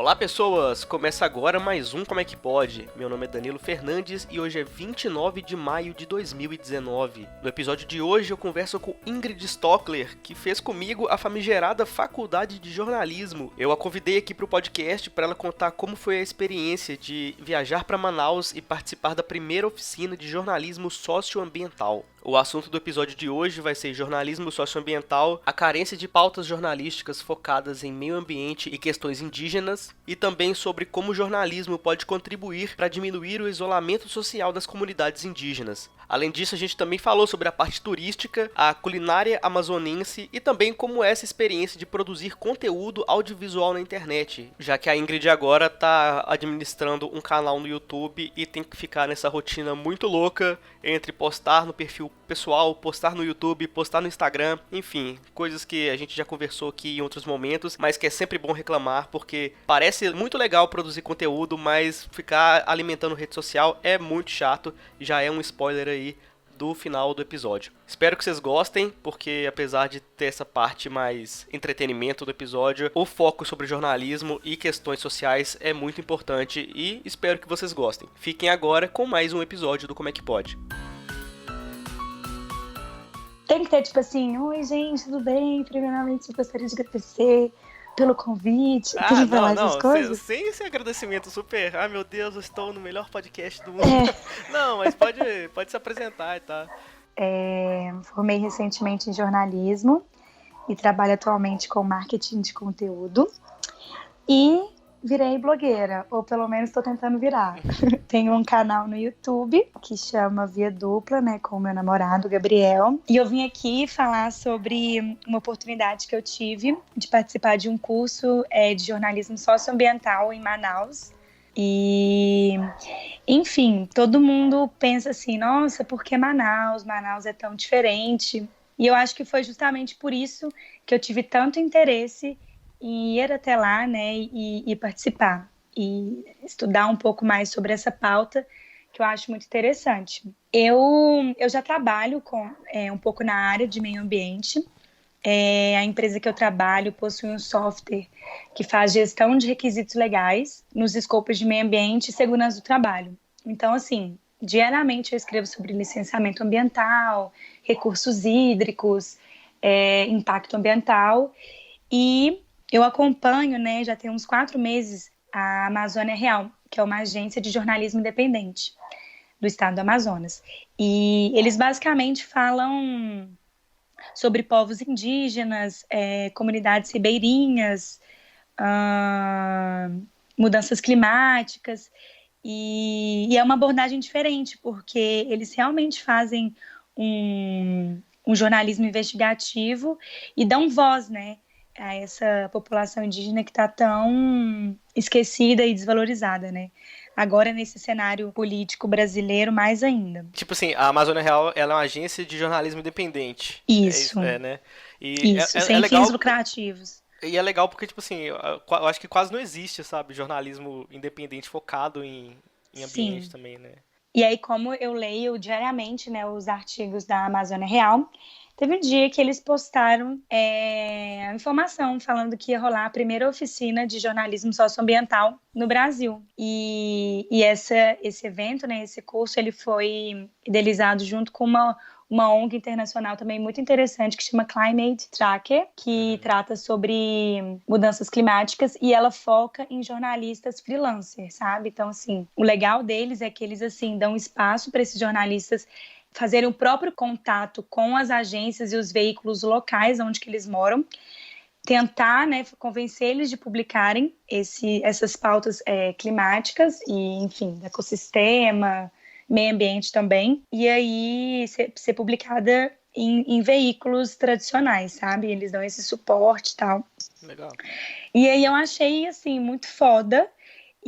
Olá pessoas, começa agora mais um Como é que Pode? Meu nome é Danilo Fernandes e hoje é 29 de maio de 2019. No episódio de hoje eu converso com Ingrid Stockler, que fez comigo a famigerada Faculdade de Jornalismo. Eu a convidei aqui para o podcast para ela contar como foi a experiência de viajar para Manaus e participar da primeira oficina de jornalismo socioambiental. O assunto do episódio de hoje vai ser jornalismo socioambiental, a carência de pautas jornalísticas focadas em meio ambiente e questões indígenas, e também sobre como o jornalismo pode contribuir para diminuir o isolamento social das comunidades indígenas. Além disso, a gente também falou sobre a parte turística, a culinária amazonense e também como é essa experiência de produzir conteúdo audiovisual na internet, já que a Ingrid agora está administrando um canal no YouTube e tem que ficar nessa rotina muito louca entre postar no perfil pessoal, postar no YouTube, postar no Instagram, enfim, coisas que a gente já conversou aqui em outros momentos, mas que é sempre bom reclamar, porque parece muito legal produzir conteúdo, mas ficar alimentando rede social é muito chato, já é um spoiler aí do final do episódio. Espero que vocês gostem, porque apesar de ter essa parte mais entretenimento do episódio, o foco sobre jornalismo e questões sociais é muito importante e espero que vocês gostem. Fiquem agora com mais um episódio do Como é que Pode. Tem que ter, tipo assim, oi gente, tudo bem? Primeiramente, eu gostaria de agradecer pelo convite. Tem que falar essas coisas? Sem esse agradecimento super, meu Deus, eu estou no melhor podcast do mundo. Não, mas pode se apresentar e tá. Formei recentemente em jornalismo e trabalho atualmente com marketing de conteúdo. E virei blogueira, ou pelo menos estou tentando virar. Tenho um canal no YouTube que chama Via Dupla, né, com o meu namorado, Gabriel. E eu vim aqui falar sobre uma oportunidade que eu tive de participar de um curso de jornalismo socioambiental em Manaus. E, enfim, todo mundo pensa assim, nossa, por que Manaus? Manaus é tão diferente. E eu acho que foi justamente por isso que eu tive tanto interesse em ir até lá, né, e participar e estudar um pouco mais sobre essa pauta que eu acho muito interessante. Eu já trabalho um pouco na área de meio ambiente. A empresa que eu trabalho possui um software que faz gestão de requisitos legais nos escopos de meio ambiente e segurança do trabalho. Então, assim, diariamente eu escrevo sobre licenciamento ambiental, recursos hídricos, impacto ambiental, e eu acompanho, né, já tem uns 4 meses, a Amazônia Real, que é uma agência de jornalismo independente do estado do Amazonas. E eles basicamente falam sobre povos indígenas, comunidades ribeirinhas, mudanças climáticas. E é uma abordagem diferente, porque eles realmente fazem um jornalismo investigativo e dão voz, né, a essa população indígena que está tão esquecida e desvalorizada, né? Agora, nesse cenário político brasileiro, mais ainda. Tipo assim, a Amazônia Real, ela é uma agência de jornalismo independente. Isso. Né? E isso, sem legal, fins lucrativos. E é legal porque, tipo assim, eu acho que quase não existe, sabe, jornalismo independente focado em ambiente. Sim. Também, né? E aí, como eu leio diariamente, né, os artigos da Amazônia Real, teve um dia que eles postaram a informação falando que ia rolar a primeira oficina de jornalismo socioambiental no Brasil. E esse evento, né, esse curso, ele foi idealizado junto com uma ONG internacional também muito interessante que chama Climate Tracker, que trata sobre mudanças climáticas e ela foca em jornalistas freelancers, sabe? Então, assim, o legal deles é que eles, assim, dão espaço para esses jornalistas fazerem o próprio contato com as agências e os veículos locais onde que eles moram, tentar, né, convencer eles de publicarem essas pautas climáticas e, enfim, do ecossistema, meio ambiente também, e aí ser publicada em veículos tradicionais, sabe? Eles dão esse suporte e tal. Legal. E aí eu achei, assim, muito foda.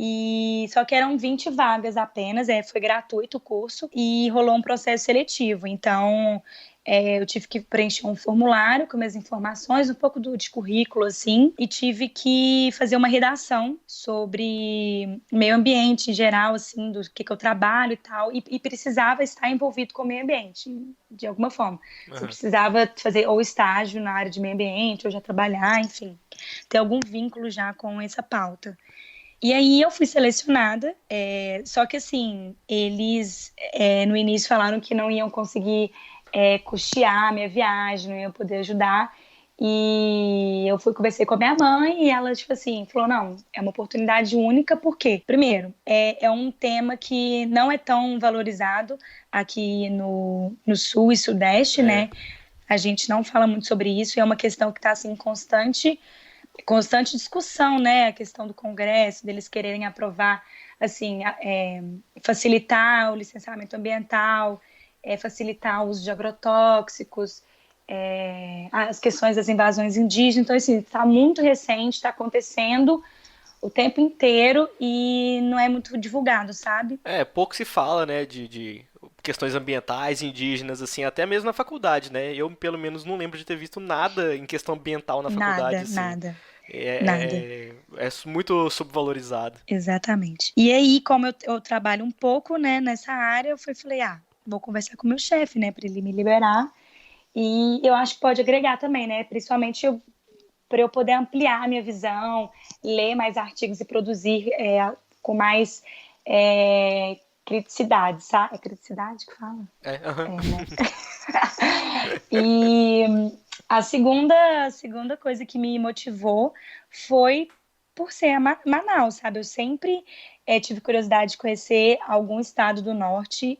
E só que eram 20 vagas apenas, foi gratuito o curso e rolou um processo seletivo. Então, eu tive que preencher um formulário com minhas informações, um pouco de currículo, assim, e tive que fazer uma redação sobre meio ambiente em geral, assim, do que eu trabalho e tal, e precisava estar envolvido com o meio ambiente, de alguma forma. Você precisava fazer ou estágio na área de meio ambiente, ou já trabalhar, enfim, ter algum vínculo já com essa pauta. E aí eu fui selecionada, só que assim, eles no início falaram que não iam conseguir custear a minha viagem, não iam poder ajudar. E eu fui conversei com a minha mãe e ela, tipo assim, falou, não, é uma oportunidade única, porque, primeiro, é um tema que não é tão valorizado aqui no Sul e Sudeste, É, né? A gente não fala muito sobre isso, e é uma questão que está assim, constante discussão, né? A questão do Congresso, deles quererem aprovar, assim, facilitar o licenciamento ambiental, facilitar o uso de agrotóxicos, as questões das invasões indígenas. Então, assim, está muito recente, está acontecendo o tempo inteiro e não é muito divulgado, sabe? pouco se fala, né, de questões ambientais, indígenas, assim, até mesmo na faculdade, né? Eu, pelo menos, não lembro de ter visto nada em questão ambiental na faculdade, Nada, assim. nada, nada. É muito subvalorizado. Exatamente. E aí, como eu trabalho um pouco, né, nessa área, falei, vou conversar com o meu chefe, né, para ele me liberar. E eu acho que pode agregar também, né, principalmente para eu poder ampliar a minha visão, ler mais artigos e produzir com mais criticidade, sabe? É criticidade que fala? Aham. Né? E a segunda coisa que me motivou foi por ser a Manaus, sabe? Eu sempre tive curiosidade de conhecer algum estado do norte.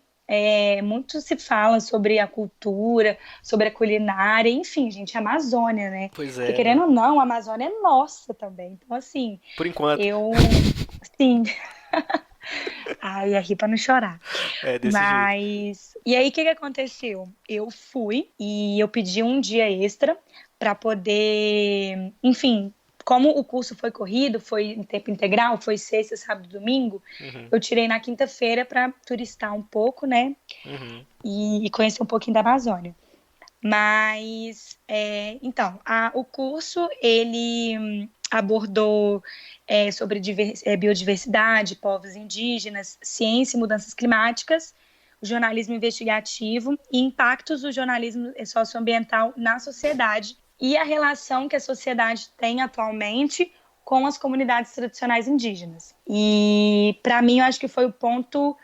Muito se fala sobre a cultura, sobre a culinária, enfim, gente, a Amazônia, né? Pois Porque é, né? querendo ou não, a Amazônia é nossa também. Então, assim, Por enquanto, sim, ai, é rir pra não chorar. é desse jeito. Mas, e aí o que que aconteceu? Eu fui e eu pedi um dia extra para poder, enfim, como o curso foi corrido, foi em tempo integral, foi sexta, sábado, domingo, Uhum, eu tirei na quinta-feira para turistar um pouco, né? uhum, E conhecer um pouquinho da Amazônia. Mas, então, o curso, ele abordou sobre biodiversidade, povos indígenas, ciência e mudanças climáticas, o jornalismo investigativo e impactos do jornalismo socioambiental na sociedade e a relação que a sociedade tem atualmente com as comunidades tradicionais indígenas. E, para mim, eu acho que foi o ponto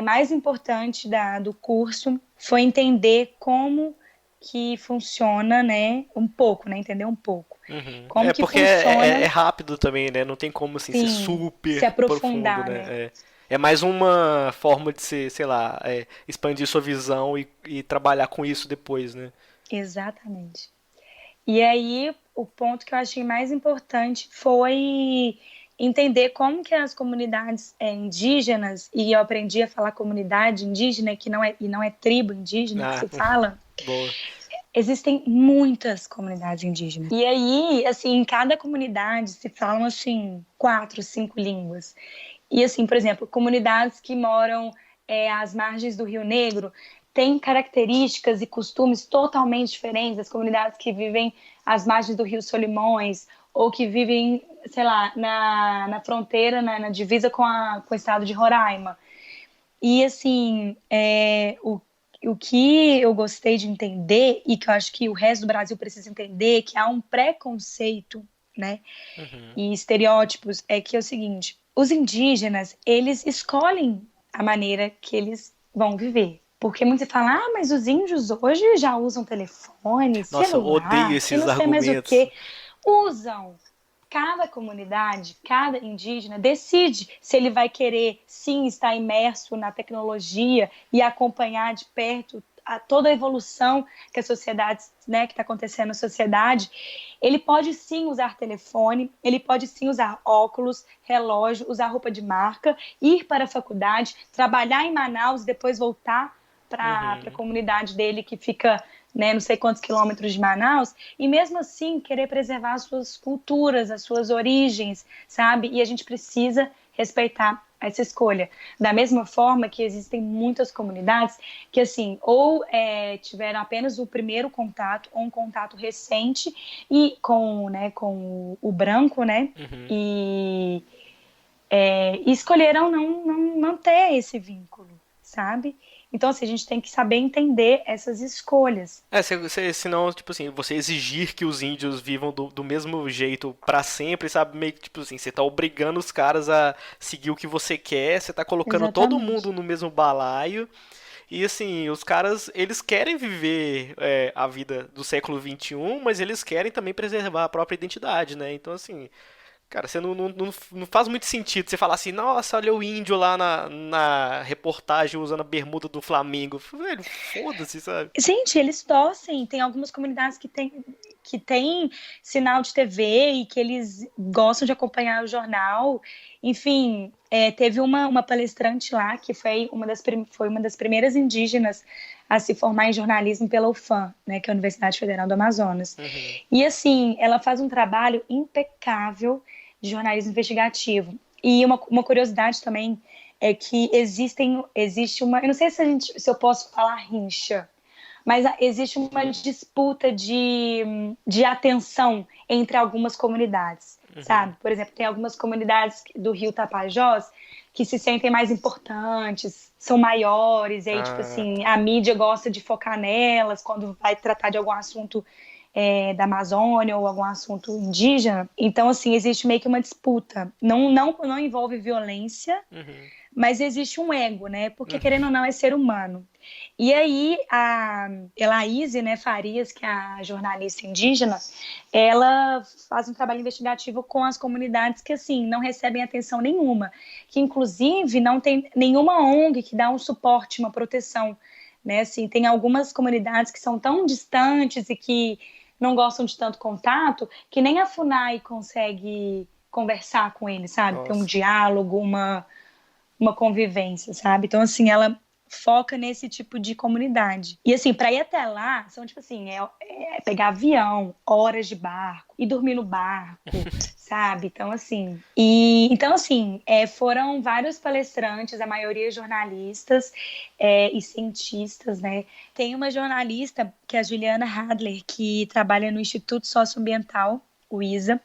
mais importante do curso, foi entender como que funciona, né, um pouco, né, entender um pouco. uhum. Como que Porque é funciona, rápido também, né? Não tem como, assim, ser sim, se super profundo, aprofundar, né? né? É mais uma forma de ser, sei lá, expandir sua visão e trabalhar com isso depois, né? Exatamente. E aí, o ponto que eu achei mais importante foi entender como que as comunidades indígenas, e eu aprendi a falar comunidade indígena, e não é tribo indígena que Ah, se fala, boa. existem muitas comunidades indígenas. E aí, assim, em cada comunidade se falam, assim, 4, 5 línguas. E, assim, por exemplo, comunidades que moram às margens do Rio Negro têm características e costumes totalmente diferentes das comunidades que vivem às margens do Rio Solimões ou que vivem, sei lá, na fronteira, na divisa com o estado de Roraima. E, assim, o que eu gostei de entender, e que eu acho que o resto do Brasil precisa entender, que há um preconceito, né, Uhum. e estereótipos, é que é o seguinte, os indígenas, eles escolhem a maneira que eles vão viver. Porque muitos falam, mas os índios hoje já usam telefone, Nossa, eu odeio celular, e esses não sei mais o argumentos. que. Usam. Cada comunidade, cada indígena decide se ele vai querer sim estar imerso na tecnologia e acompanhar de perto toda a evolução que a sociedade, né, que está acontecendo na sociedade. Ele pode sim usar telefone, ele pode sim usar óculos, relógio, usar roupa de marca, ir para a faculdade, trabalhar em Manaus, depois voltar para a Uhum. comunidade dele que fica, né, não sei quantos quilômetros de Manaus, e mesmo assim querer preservar as suas culturas, as suas origens, sabe? E a gente precisa respeitar essa escolha. Da mesma forma que existem muitas comunidades que, assim, ou tiveram apenas o primeiro contato, ou um contato recente e com o branco, né? Uhum. E escolheram não ter esse vínculo, sabe? Então, assim, a gente tem que saber entender essas escolhas. Senão, tipo assim, você exigir que os índios vivam do mesmo jeito pra sempre, sabe? Meio que, tipo assim, você tá obrigando os caras a seguir o que você quer, você tá colocando todo Exatamente. mundo no mesmo balaio. E assim, os caras, eles querem viver a vida do século XXI, mas eles querem também preservar a própria identidade, né? Então, assim, cara, você não faz muito sentido você falar assim, nossa, olha o índio lá na reportagem usando a bermuda do Flamengo. Velho, foda-se, sabe? Gente, eles torcem. Tem algumas comunidades que tem sinal de TV e que eles gostam de acompanhar o jornal. Enfim, teve uma palestrante lá que foi uma das primeiras indígenas a se formar em jornalismo pela UFAM, né, que é a Universidade Federal do Amazonas. Uhum. E assim, ela faz um trabalho impecável de jornalismo investigativo. E uma curiosidade também é que existe uma, eu não sei se eu posso falar rincha, mas existe uma disputa de atenção entre algumas comunidades, Uhum. sabe? Por exemplo, tem algumas comunidades do Rio Tapajós que se sentem mais importantes, são maiores, e aí, tipo Ah, assim, tá. a mídia gosta de focar nelas quando vai tratar de algum assunto da Amazônia ou algum assunto indígena. Então, assim, existe meio que uma disputa. Não envolve violência, Uhum. mas existe um ego, né? Porque, Uhum. querendo ou não, é ser humano. E aí, a Elaíse, né, Farias, que é a jornalista indígena, ela faz um trabalho investigativo com as comunidades que, assim, não recebem atenção nenhuma, que, inclusive, não tem nenhuma ONG que dá um suporte, uma proteção, né? Assim, tem algumas comunidades que são tão distantes e que não gostam de tanto contato, que nem a FUNAI consegue conversar com eles, sabe? Ter um Nossa. diálogo, uma convivência, sabe? Então, assim, ela foca nesse tipo de comunidade. E, assim, para ir até lá, são, tipo assim, pegar avião, horas de barco, e dormir no barco, sabe? Então, assim, foram vários palestrantes, a maioria jornalistas e cientistas, né? Tem uma jornalista, que é a Juliana Hadler, que trabalha no Instituto Socioambiental, o ISA,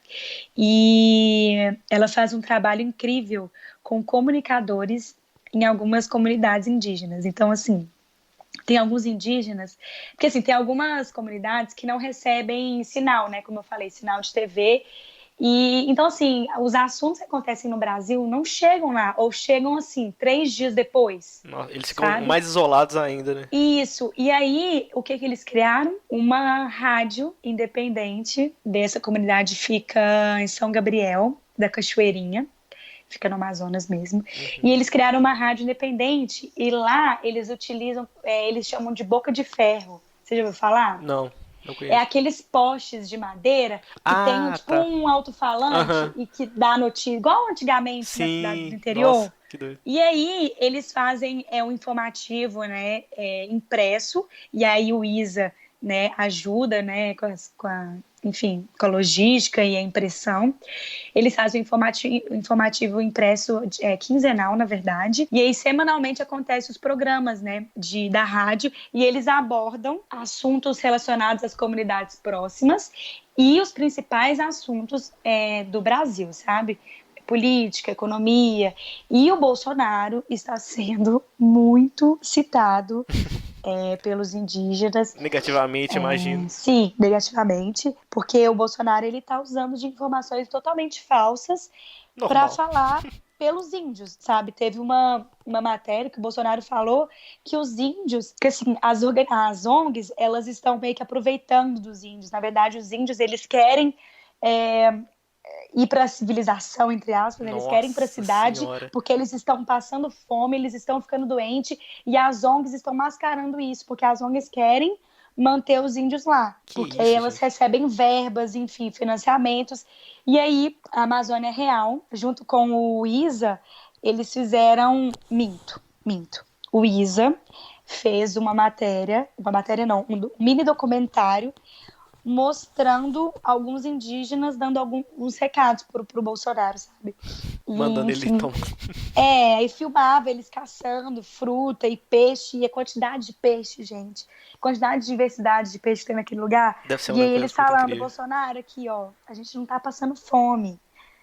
e ela faz um trabalho incrível com comunicadores em algumas comunidades indígenas. Então, assim, tem alguns indígenas, porque assim, tem algumas comunidades que não recebem sinal, né? Como eu falei, sinal de TV. E então, assim, os assuntos que acontecem no Brasil não chegam lá, ou chegam assim, 3 dias depois, Nossa, eles ficam sabe? mais isolados ainda, né? Isso. E aí, o que eles criaram? Uma rádio independente dessa comunidade, fica em São Gabriel, da Cachoeirinha, fica no Amazonas mesmo. E Uhum. eles criaram uma rádio independente e lá eles utilizam, eles chamam de boca de ferro. Você já ouviu falar? Não, não É conheço. aqueles postes de madeira que tem Ah, tipo tá. um alto-falante Aham. e que dá notícia, igual antigamente nas cidades do Sim, interior. nossa, que doido. E aí eles fazem um informativo, né, impresso, e aí o ISA, né, ajuda, né, enfim, com a logística e a impressão. Eles fazem um informativo impresso quinzenal, na verdade, e aí semanalmente acontecem os programas, né, da rádio, e eles abordam assuntos relacionados às comunidades próximas e os principais assuntos do Brasil, sabe? Política, economia, e o Bolsonaro está sendo muito citado pelos indígenas, Negativamente, imagino. sim, negativamente, porque o Bolsonaro ele está usando de informações totalmente falsas para Normal. falar pelos índios, sabe? Teve uma matéria que o Bolsonaro falou que os índios, que assim, as ONGs, elas estão meio que aproveitando dos índios. Na verdade, os índios, eles querem é, ir para a civilização, entre aspas, eles querem ir para a Nossa cidade senhora. porque eles estão passando fome, eles estão ficando doentes e as ONGs estão mascarando isso, porque as ONGs querem manter os índios lá, Que porque aí isso, elas gente. recebem verbas, enfim, financiamentos. E aí a Amazônia Real, junto com o ISA, eles fizeram minto. O ISA fez uma matéria não, um mini documentário mostrando alguns indígenas dando alguns recados pro Bolsonaro, sabe? E, Mandando ele enfim, tomar. aí filmava eles caçando fruta e peixe, e a quantidade de peixe, gente, quantidade de diversidade de peixe que tem naquele lugar, Deve ser e uma aí coisa eles muito falando, incrível. Bolsonaro, aqui, ó, a gente não tá passando fome,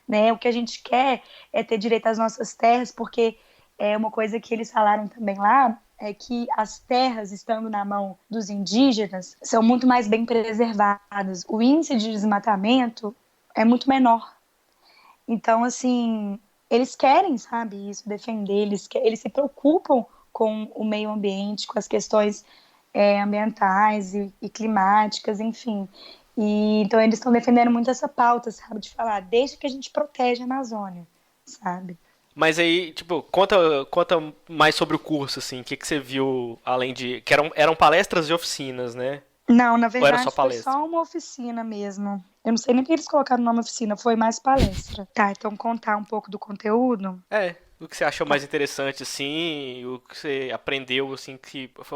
né? O que a gente quer é ter direito às nossas terras, porque é uma coisa que eles falaram também lá, é que as terras, estando na mão dos indígenas, são muito mais bem preservadas. O índice de desmatamento é muito menor. Então, assim, eles querem, sabe, isso, defender, eles se preocupam com o meio ambiente, com as questões ambientais e climáticas, enfim. E, então, eles estão defendendo muito essa pauta, sabe, de falar, desde que a gente protege a Amazônia, sabe? Mas aí, tipo, conta mais sobre o curso, assim, o que que você viu, além de... Que eram palestras e oficinas, né? Não, na Ou era só verdade foi palestra? só uma oficina mesmo. Eu não sei nem porque eles colocaram o nome oficina, foi mais palestra. Tá, então contar um pouco do conteúdo. É, o que você achou Tá. mais interessante, assim, o que você aprendeu, assim,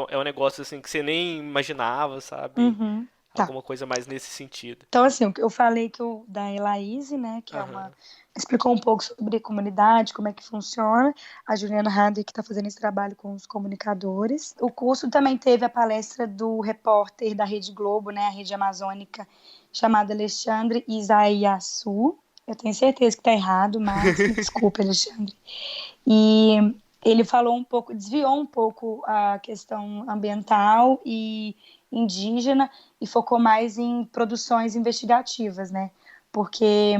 é um negócio, assim, que você nem imaginava, sabe? Uhum, tá. Alguma coisa mais nesse sentido. Então, assim, eu falei que o da Elaise, né, que é uma... Aham. Explicou um pouco sobre comunidade, como é que funciona. A Juliana Handy, que está fazendo esse trabalho com os comunicadores. O curso também teve a palestra do repórter da Rede Globo, né, a Rede Amazônica, chamado Alexandre Isaiassu. Eu tenho certeza que está errado, mas me desculpe, Alexandre. E ele falou um pouco, desviou um pouco a questão ambiental e indígena e focou mais em produções investigativas, né? Porque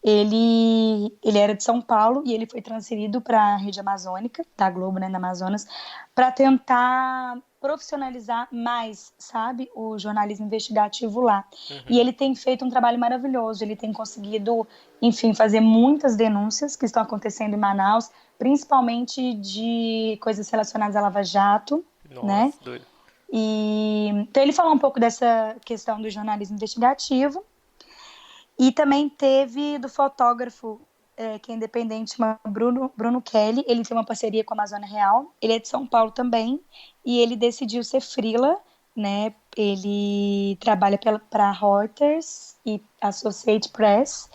ele era de São Paulo e ele foi transferido para a rede amazônica, da Globo, né, na Amazonas, para tentar profissionalizar mais, sabe, o jornalismo investigativo lá. E Uhum. ele tem feito um trabalho maravilhoso, ele tem conseguido, enfim, fazer muitas denúncias que estão acontecendo em Manaus, principalmente de coisas relacionadas à Lava Jato, né? Nossa, doido. E então ele falou um pouco dessa questão do jornalismo investigativo e também teve do fotógrafo que é independente, chama Bruno Kelly. Ele tem uma parceria com a Amazônia Real. Ele é de São Paulo também e ele decidiu ser freela, né? Ele trabalha para Reuters e Associated Press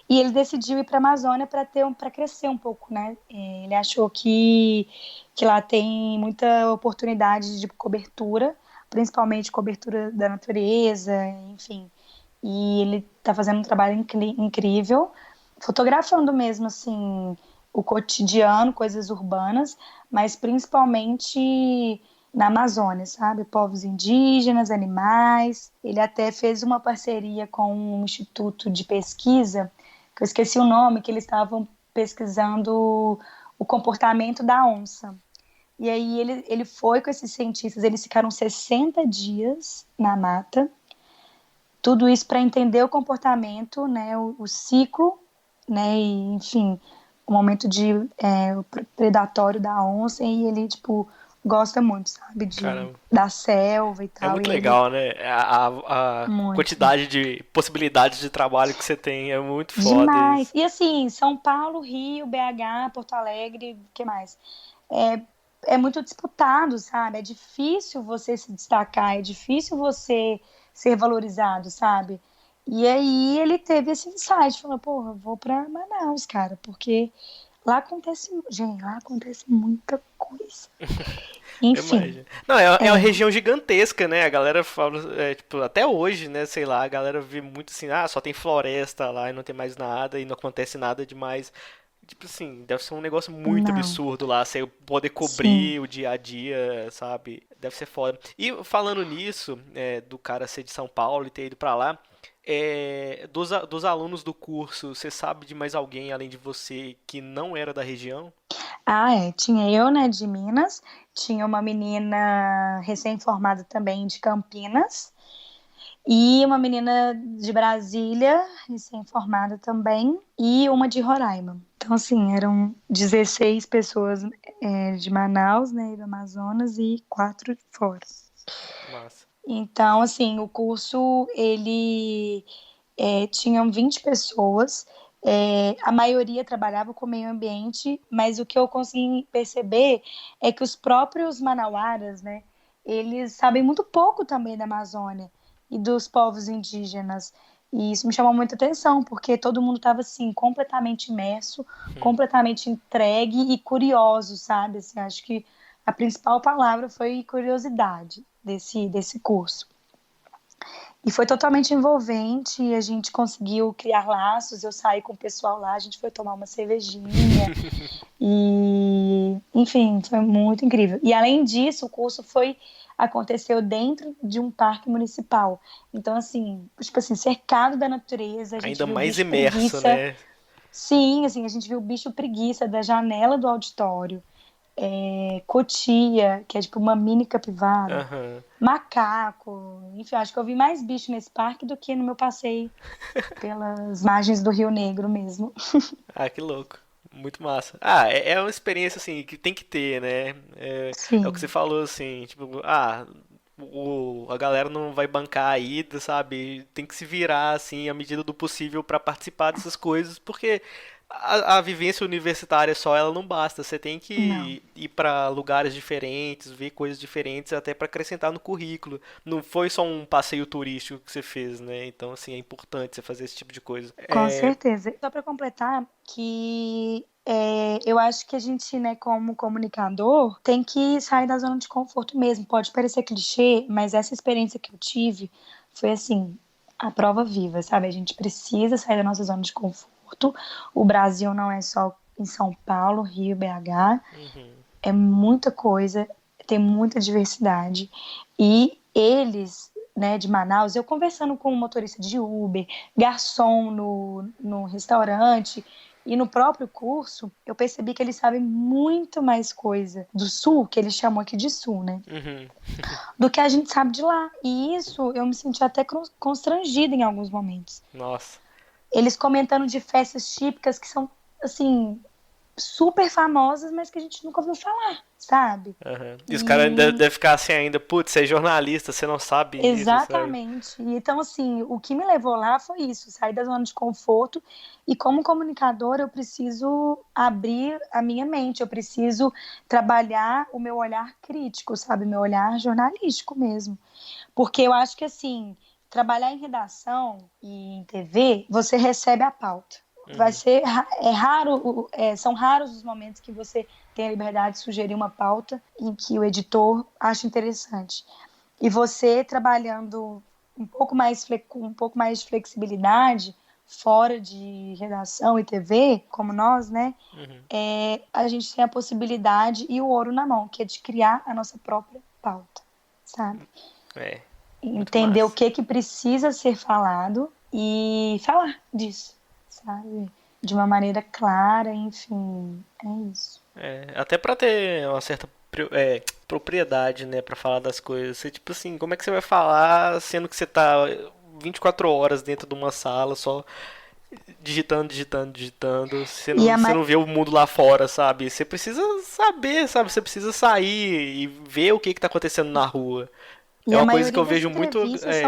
e ele decidiu ir para a Amazônia para crescer um pouco, né? Ele achou que lá tem muita oportunidade de cobertura, principalmente cobertura da natureza, enfim. E ele está fazendo um trabalho incrível, fotografando mesmo assim o cotidiano, coisas urbanas, mas principalmente na Amazônia, sabe? Povos indígenas, animais. Ele até fez uma parceria com um instituto de pesquisa, que eu esqueci o nome, que eles estavam pesquisando o comportamento da onça. E aí ele foi com esses cientistas, eles ficaram 60 dias na mata, tudo isso para entender o comportamento, né, o ciclo, né, e, enfim, o momento o predatório da onça, e ele, tipo, gosta muito, sabe, Caramba. da selva e É tal, muito e ele, legal, né? A muito, quantidade de possibilidades de trabalho que você tem é muito foda demais. isso. E assim, São Paulo, Rio, BH, Porto Alegre, o que mais? É, é muito disputado, sabe? É difícil você se destacar, é difícil você ser valorizado, sabe? E aí ele teve esse insight, falou, porra, vou pra Manaus, cara, porque lá acontece, gente, lá acontece muita coisa. Eu Enfim, imagino. Não, é uma região gigantesca, né? A galera fala, tipo, até hoje, né? Sei lá, a galera vê muito assim, ah, só tem floresta lá e não tem mais nada e não acontece nada demais. Tipo assim, deve ser um negócio muito não, absurdo lá, você poder sim. cobrir o dia a dia, sabe? Deve ser foda. E falando nisso, do cara ser de São Paulo e ter ido pra lá, dos alunos do curso, você sabe de mais alguém além de você que não era da região? Ah, tinha eu, né, de Minas, tinha uma menina recém-formada também de Campinas, e uma menina de Brasília, recém-formada também, e uma de Roraima. Então, assim, eram 16 pessoas de Manaus, né, e do Amazonas, e 4 de fora. Massa. Então, assim, o curso, ele tinham 20 pessoas, a maioria trabalhava com meio ambiente, mas o que eu consegui perceber é que os próprios manauaras, né, eles sabem muito pouco também da Amazônia e dos povos indígenas. E isso me chamou muita atenção, porque todo mundo estava assim, completamente imerso, completamente entregue e curioso, sabe? Assim, acho que a principal palavra foi curiosidade desse curso. E foi totalmente envolvente, e a gente conseguiu criar laços, eu saí com o pessoal lá, a gente foi tomar uma cervejinha, e enfim, foi muito incrível. E além disso, o curso aconteceu dentro de um parque municipal. Então, assim, tipo assim, cercado da natureza, a gente Ainda viu o mais bicho imerso, preguiça. né? Sim, assim, a gente viu o bicho preguiça da janela do auditório. Cotia, que é tipo uma mini capivara. Aham. Macaco. Enfim, acho que eu vi mais bicho nesse parque do que no meu passeio pelas margens do Rio Negro mesmo. Ah, que louco. Muito massa. Ah, é uma experiência assim que tem que ter, né? É o que você Sim. falou assim, tipo, a galera não vai bancar a ida, sabe? Tem que se virar assim à medida do possível pra participar dessas coisas, porque a vivência universitária só ela não basta. Você tem Não. que ir pra lugares diferentes, ver coisas diferentes, até pra acrescentar no currículo. Não foi só um passeio turístico que você fez, né? Então, assim, é importante você fazer esse tipo de coisa. Com certeza. Só para completar, que eu acho que a gente, né, como comunicador, tem que sair da zona de conforto mesmo. Pode parecer clichê, mas essa experiência que eu tive foi assim, a prova viva, sabe? A gente precisa sair da nossa zona de conforto. O Brasil não é só em São Paulo, Rio, BH, Uhum. é muita coisa, tem muita diversidade. E eles, né, de Manaus, eu conversando com um motorista de Uber, garçom no restaurante e no próprio curso, eu percebi que eles sabem muito mais coisa do Sul, que eles chamam aqui de Sul, né, Uhum. do que a gente sabe de lá. E isso eu me senti até constrangida em alguns momentos. Nossa. Eles comentando de festas típicas que são, assim, super famosas, mas que a gente nunca ouviu falar, sabe? Aham. E os caras E devem ficar assim ainda, putz, você é jornalista, você não sabe isso, sabe? exatamente. Então, assim, o que me levou lá foi isso, sair da zona de conforto. E como comunicadora, eu preciso abrir a minha mente, eu preciso trabalhar o meu olhar crítico, sabe? Meu olhar jornalístico mesmo. Porque eu acho que, assim, trabalhar em redação e em TV, você recebe a pauta. Vai Uhum. ser raro, são raros os momentos que você tem a liberdade de sugerir uma pauta em que o editor acha interessante. E você trabalhando com um pouco mais de flexibilidade, fora de redação e TV, como nós, né? Uhum. A gente tem a possibilidade e o ouro na mão, que é de criar a nossa própria pauta, sabe? É, muito Entender o massa. que precisa ser falado e falar disso, sabe? De uma maneira clara, enfim, é isso. Até pra ter uma certa propriedade, né, pra falar das coisas. Você, tipo assim, como é que você vai falar sendo que você tá 24 horas dentro de uma sala só digitando, digitando, digitando. E a, Você ma não vê o mundo lá fora, sabe? Você precisa saber, sabe? Você precisa sair e ver o que que tá acontecendo na rua. É e a uma coisa que maioria eu das vejo muito. entrevistas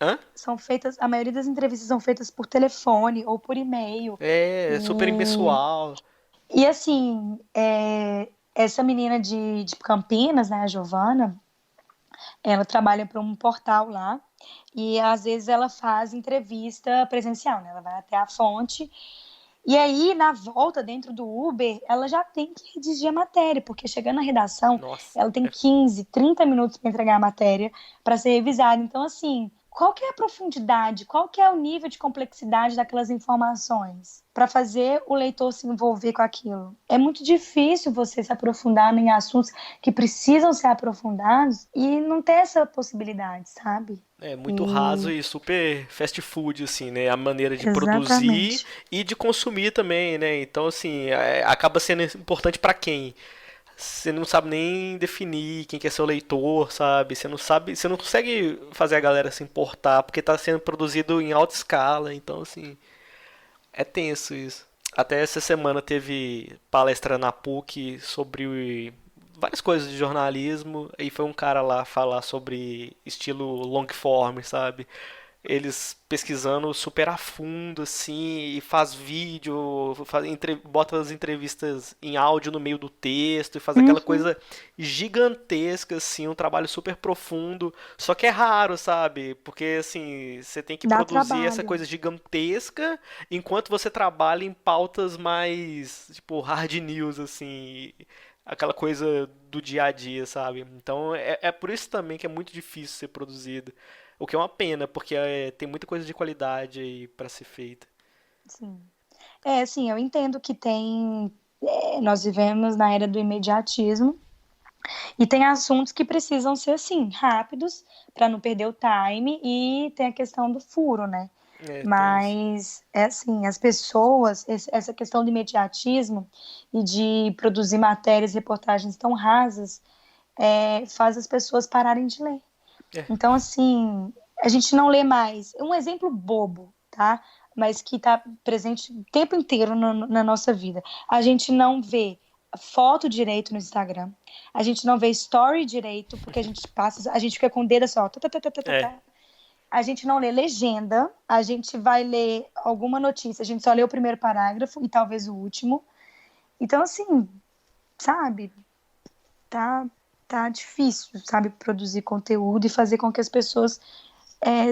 Hã? são feitas, a maioria das entrevistas são feitas por telefone ou por e-mail. É super E, impessoal. e assim, essa menina de Campinas, né, a Giovana, ela trabalha para um portal lá e às vezes ela faz entrevista presencial, né? Ela vai até a fonte e aí na volta dentro do Uber ela já tem que redigir a matéria, porque chegando na redação Nossa. ela tem 15, 30 minutos para entregar a matéria para ser revisada. Então assim, qual que é a profundidade, qual que é o nível de complexidade daquelas informações para fazer o leitor se envolver com aquilo? É muito difícil você se aprofundar em assuntos que precisam ser aprofundados e não ter essa possibilidade, sabe? É muito raso E e super fast food, assim, né? A maneira de produzir exatamente, e de consumir também, né? Então, assim, acaba sendo importante pra quem? Você não sabe nem definir quem quer ser o leitor, sabe? Você não sabe, você não consegue fazer a galera se importar porque tá sendo produzido em alta escala. Então, assim, é tenso isso. Até essa semana teve palestra na PUC sobre várias coisas de jornalismo e foi um cara lá falar sobre estilo long form, sabe? Eles pesquisando super a fundo, assim, e faz vídeo, bota as entrevistas em áudio no meio do texto, e faz aquela uhum, coisa gigantesca, assim, um trabalho super profundo. Só que é raro, sabe? Porque, assim, você tem que dá produzir essa trabalho. coisa gigantesca enquanto você trabalha em pautas mais, tipo, hard news, assim, aquela coisa do dia a dia, sabe? Então é por isso também que é muito difícil ser produzido. O que é uma pena, porque tem muita coisa de qualidade aí pra ser feita. Sim. É, sim, eu entendo que tem. Nós vivemos na era do imediatismo e tem assuntos que precisam ser assim, rápidos, para não perder o time, e tem a questão do furo, né? Tem isso. Mas é assim, as pessoas, essa questão do imediatismo e de produzir matérias, reportagens tão rasas, faz as pessoas pararem de ler. É. Então, assim, a gente não lê mais. Um exemplo bobo, tá? Mas que está presente o tempo inteiro na nossa vida. A gente não vê foto direito no Instagram. A gente não vê story direito, porque a gente passa, a gente fica com o dedo só. Tá, tá, tá, tá, tá, É. tá. A gente não lê legenda, a gente vai ler alguma notícia, a gente só lê o primeiro parágrafo e talvez o último. Então, assim, sabe, tá difícil, sabe, produzir conteúdo e fazer com que as pessoas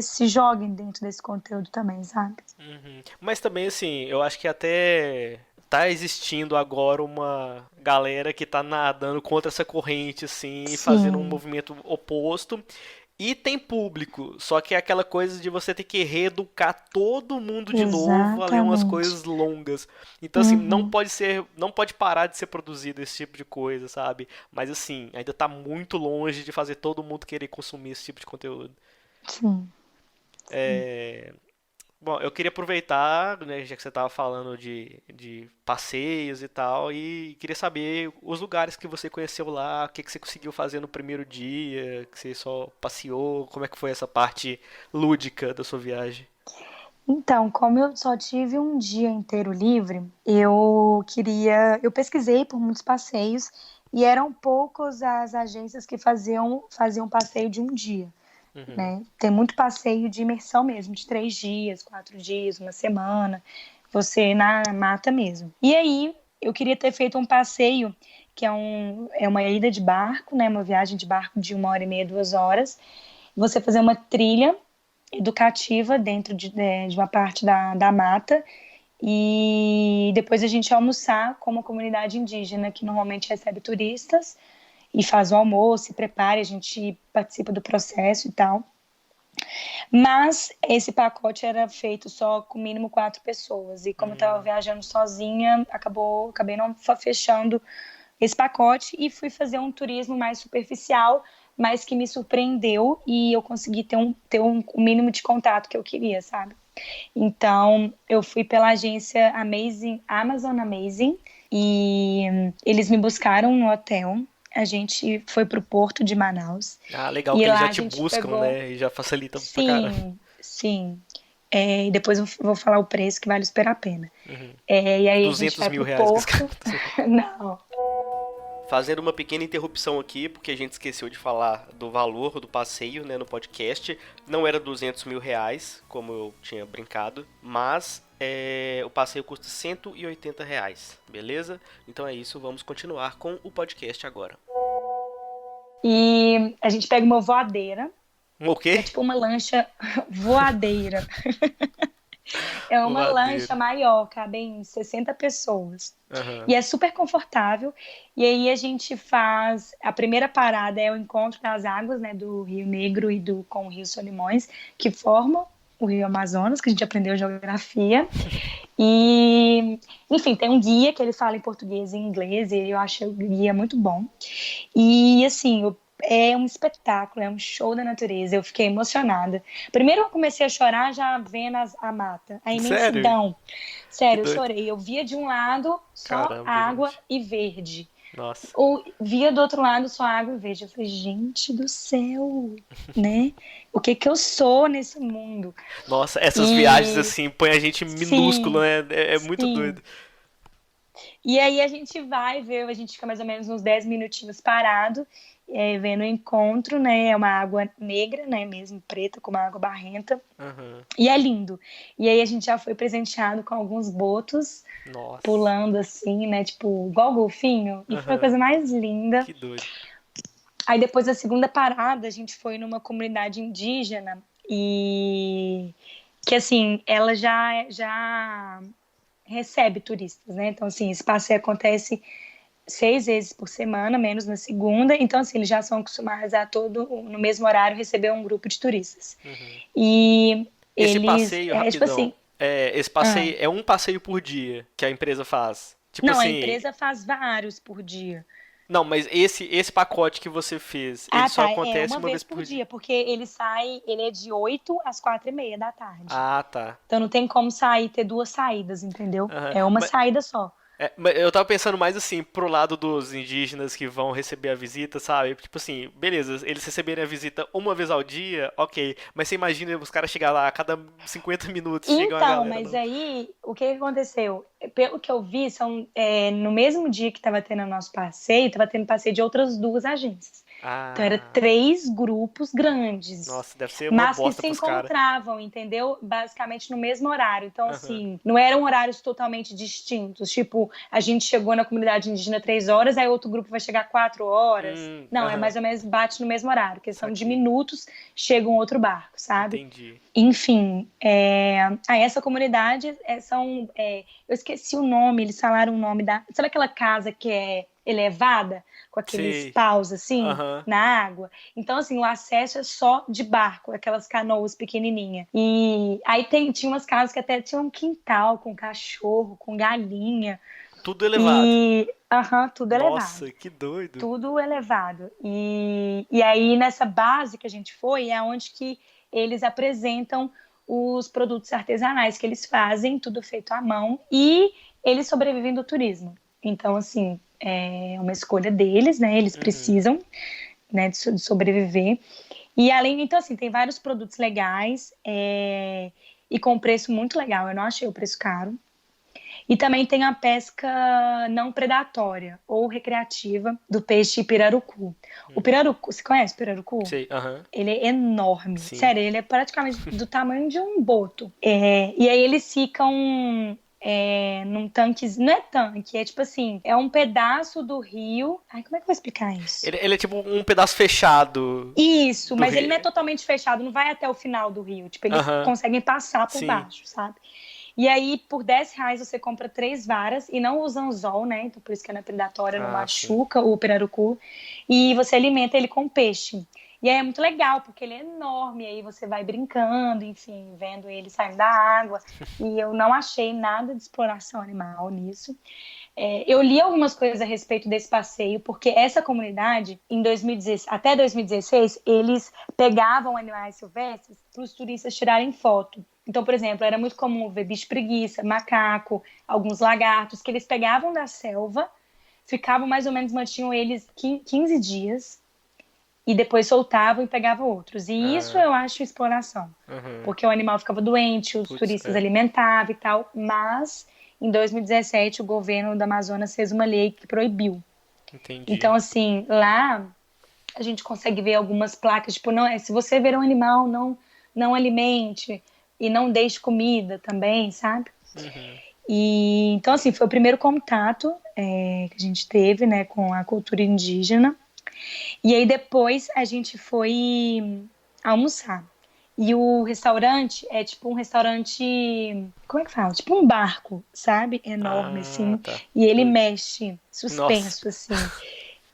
se joguem dentro desse conteúdo também, sabe? Uhum. Mas também, assim, eu acho que até tá existindo agora uma galera que tá nadando contra essa corrente, assim, e fazendo um Sim, movimento oposto. E tem público, só que é aquela coisa de você ter que reeducar todo mundo de novo a ler umas exatamente. coisas longas. Então, assim, Uhum, não pode parar de ser produzido esse tipo de coisa, sabe? Mas, assim, ainda tá muito longe de fazer todo mundo querer consumir esse tipo de conteúdo. sim, sim. É, bom, eu queria aproveitar, né, já que você estava falando de passeios e tal, e queria saber os lugares que você conheceu lá, o que que você conseguiu fazer no primeiro dia, que você só passeou, como é que foi essa parte lúdica da sua viagem? Então, como eu só tive um dia inteiro livre, eu pesquisei por muitos passeios e eram poucos as agências que faziam passeio de um dia, Uhum. né? Tem muito passeio de imersão mesmo, de 3 dias, 4 dias, uma semana, você na mata mesmo. E aí, eu queria ter feito um passeio que é uma ida de barco, né? Uma viagem de barco de 1 hora e meia, 2 horas. Você fazer uma trilha educativa dentro de uma parte da mata e depois a gente almoçar com uma comunidade indígena que normalmente recebe turistas e faz o almoço, se prepara, a gente participa do processo e tal. Mas esse pacote era feito só com mínimo 4 pessoas e como eu estava Hum, viajando sozinha, acabei não fechando esse pacote e fui fazer um turismo mais superficial, mas que me surpreendeu e eu consegui ter um mínimo de contato que eu queria, sabe? Então, eu fui pela agência Amazing, Amazon Amazing, e eles me buscaram no hotel. A gente foi pro porto de Manaus Ah, legal e que eles lá já a te gente buscam, pegou. né? E já facilita pra caramba. Sim, sim. E depois eu vou falar o preço que vale super a pena. Uhum. E aí a gente 200 vai mil pro reais. porto. Não. Fazendo uma pequena interrupção aqui, porque a gente esqueceu de falar do valor do passeio, né, no podcast. Não era 200 mil reais, como eu tinha brincado, mas o passeio custa 180 reais, beleza? Então é isso, vamos continuar com o podcast agora. E a gente pega uma voadeira, O que é quê? tipo uma lancha voadeira. É uma lancha Voadeira. maior, cabem 60 pessoas. Aham. E é super confortável. E aí a gente faz. A primeira parada é o encontro das águas, né, do Rio Negro com o Rio Solimões, que formam o Rio Amazonas, que a gente aprendeu geografia. E, enfim, tem um guia que ele fala em português e em inglês, e eu acho o guia muito bom. E assim, é um espetáculo, é um show da natureza. Eu fiquei emocionada. Primeiro eu comecei a chorar já vendo a mata, a Sério? imensidão. Que Sério, eu doido. chorei. Eu via de um lado só Caramba, água gente. e verde. Nossa. Ou via do outro lado só água e verde. Eu falei, gente do céu, né? O que que eu sou nesse mundo? Nossa, essas viagens E assim põem a gente minúsculo, sim, né? É muito sim. doido. E aí a gente vai ver, a gente fica mais ou menos uns 10 minutinhos parado, vendo o encontro, né? É uma água negra, né? Mesmo preta, com uma água barrenta. Aham. E é lindo. E aí a gente já foi presenteado com alguns botos Nossa. pulando assim, né? Tipo, igual golfinho. E foi a Aham. coisa mais linda. Que doido. Aí depois da segunda parada, a gente foi numa comunidade indígena e que assim, ela já recebe turistas, né? Então assim, esse passeio acontece 6 vezes por semana, menos na segunda. Então assim, eles já são acostumados a todo no mesmo horário receber um grupo de turistas. Uhum. E Esse eles, passeio, tipo rapidão. assim, Esse passeio é um passeio por dia que a empresa faz. Tipo Não, a assim, empresa faz vários por dia. não, mas esse pacote que você fez, ele Ah, só tá. É acontece uma uma vez vez por por dia. dia, porque ele é de 8 às 4:30 da tarde. Ah, tá. Então não tem como sair, ter duas saídas, entendeu? Aham. É uma saída só. Mas eu tava pensando mais assim, pro lado dos indígenas que vão receber a visita, sabe? Tipo assim, beleza, eles receberem a visita uma vez ao dia, ok. Mas você imagina os caras chegar lá, a cada 50 minutos chega uma Então, galera mas nova. aí, o que que aconteceu? Pelo que eu vi, no mesmo dia que estava tendo o nosso passeio, estava tendo passeio de outras duas agências. Então, era Ah, 3 grupos grandes, nossa, deve ser uma mas que bosta se pros caras. encontravam, entendeu? Basicamente no mesmo horário. Então, Aham. assim, não eram horários totalmente distintos. Tipo, a gente chegou na comunidade indígena 3 horas, aí outro grupo vai chegar 4 horas. Não, é Aham. mais ou menos bate no mesmo horário. Questão de Saquei. minutos, chega um outro barco, sabe? Entendi. Enfim, essa comunidade eu esqueci o nome, eles falaram o nome da. Sabe aquela casa que é elevada, com aqueles Sei. paus assim, Aham. na água? Então, assim, o acesso é só de barco, aquelas canoas pequenininhas. E aí tinha umas casas que até tinham um quintal com cachorro, com galinha, Tudo elevado. e. Aham, tudo elevado. Nossa, que doido. Tudo elevado. E aí, nessa base que a gente foi, é onde que eles apresentam os produtos artesanais que eles fazem, tudo feito à mão, e eles sobrevivem do turismo. Então, assim, é uma escolha deles, né? Eles Uhum. precisam, né, de sobreviver. E além, então, assim, tem vários produtos legais, e com preço muito legal. Eu não achei o preço caro. E também tem a pesca não predatória ou recreativa do peixe pirarucu. O pirarucu, você conhece o pirarucu? Sei, aham. Ele é enorme. Sim. Sério, ele é praticamente do tamanho de um boto. E aí eles ficam num tanque. Não é tanque, é tipo assim: é um pedaço do rio. Ai, como é que eu vou explicar isso? Ele é tipo um pedaço fechado Isso, do mas ele não é rei. totalmente fechado, não vai até o final do rio. Tipo, eles Aham. conseguem passar por Sim. baixo, sabe? E aí, por R$ 10, você compra 3 varas e não usa anzol, né? Então, por isso que não é predatória, não Ah, sim. machuca o pirarucu. E você alimenta ele com peixe. E aí é muito legal, porque ele é enorme. E aí você vai brincando, enfim, vendo ele saindo da água. E eu não achei nada de exploração animal nisso. Eu li algumas coisas a respeito desse passeio, porque essa comunidade, até 2016, eles pegavam animais silvestres para os turistas tirarem foto. Então, por exemplo, era muito comum ver bicho-preguiça, macaco, alguns lagartos, que eles pegavam da selva, ficavam mais ou menos, mantinham eles 15 dias, e depois soltavam e pegavam outros. E isso Ah, eu acho exploração, aham. porque o animal ficava doente, os Putz, turistas alimentavam e tal, mas em 2017 o governo do Amazonas fez uma lei que proibiu. Entendi. Então, assim, lá a gente consegue ver algumas placas, tipo, não, se você ver um animal, não alimente e não deixe comida também, sabe? Uhum. E então, assim, foi o primeiro contato que a gente teve, né, com a cultura indígena. E aí depois a gente foi almoçar. E o restaurante é tipo um restaurante, como é que fala? Tipo um barco, sabe? Enorme, Ah, assim. tá. E ele Doido. mexe, Nossa. suspenso, assim.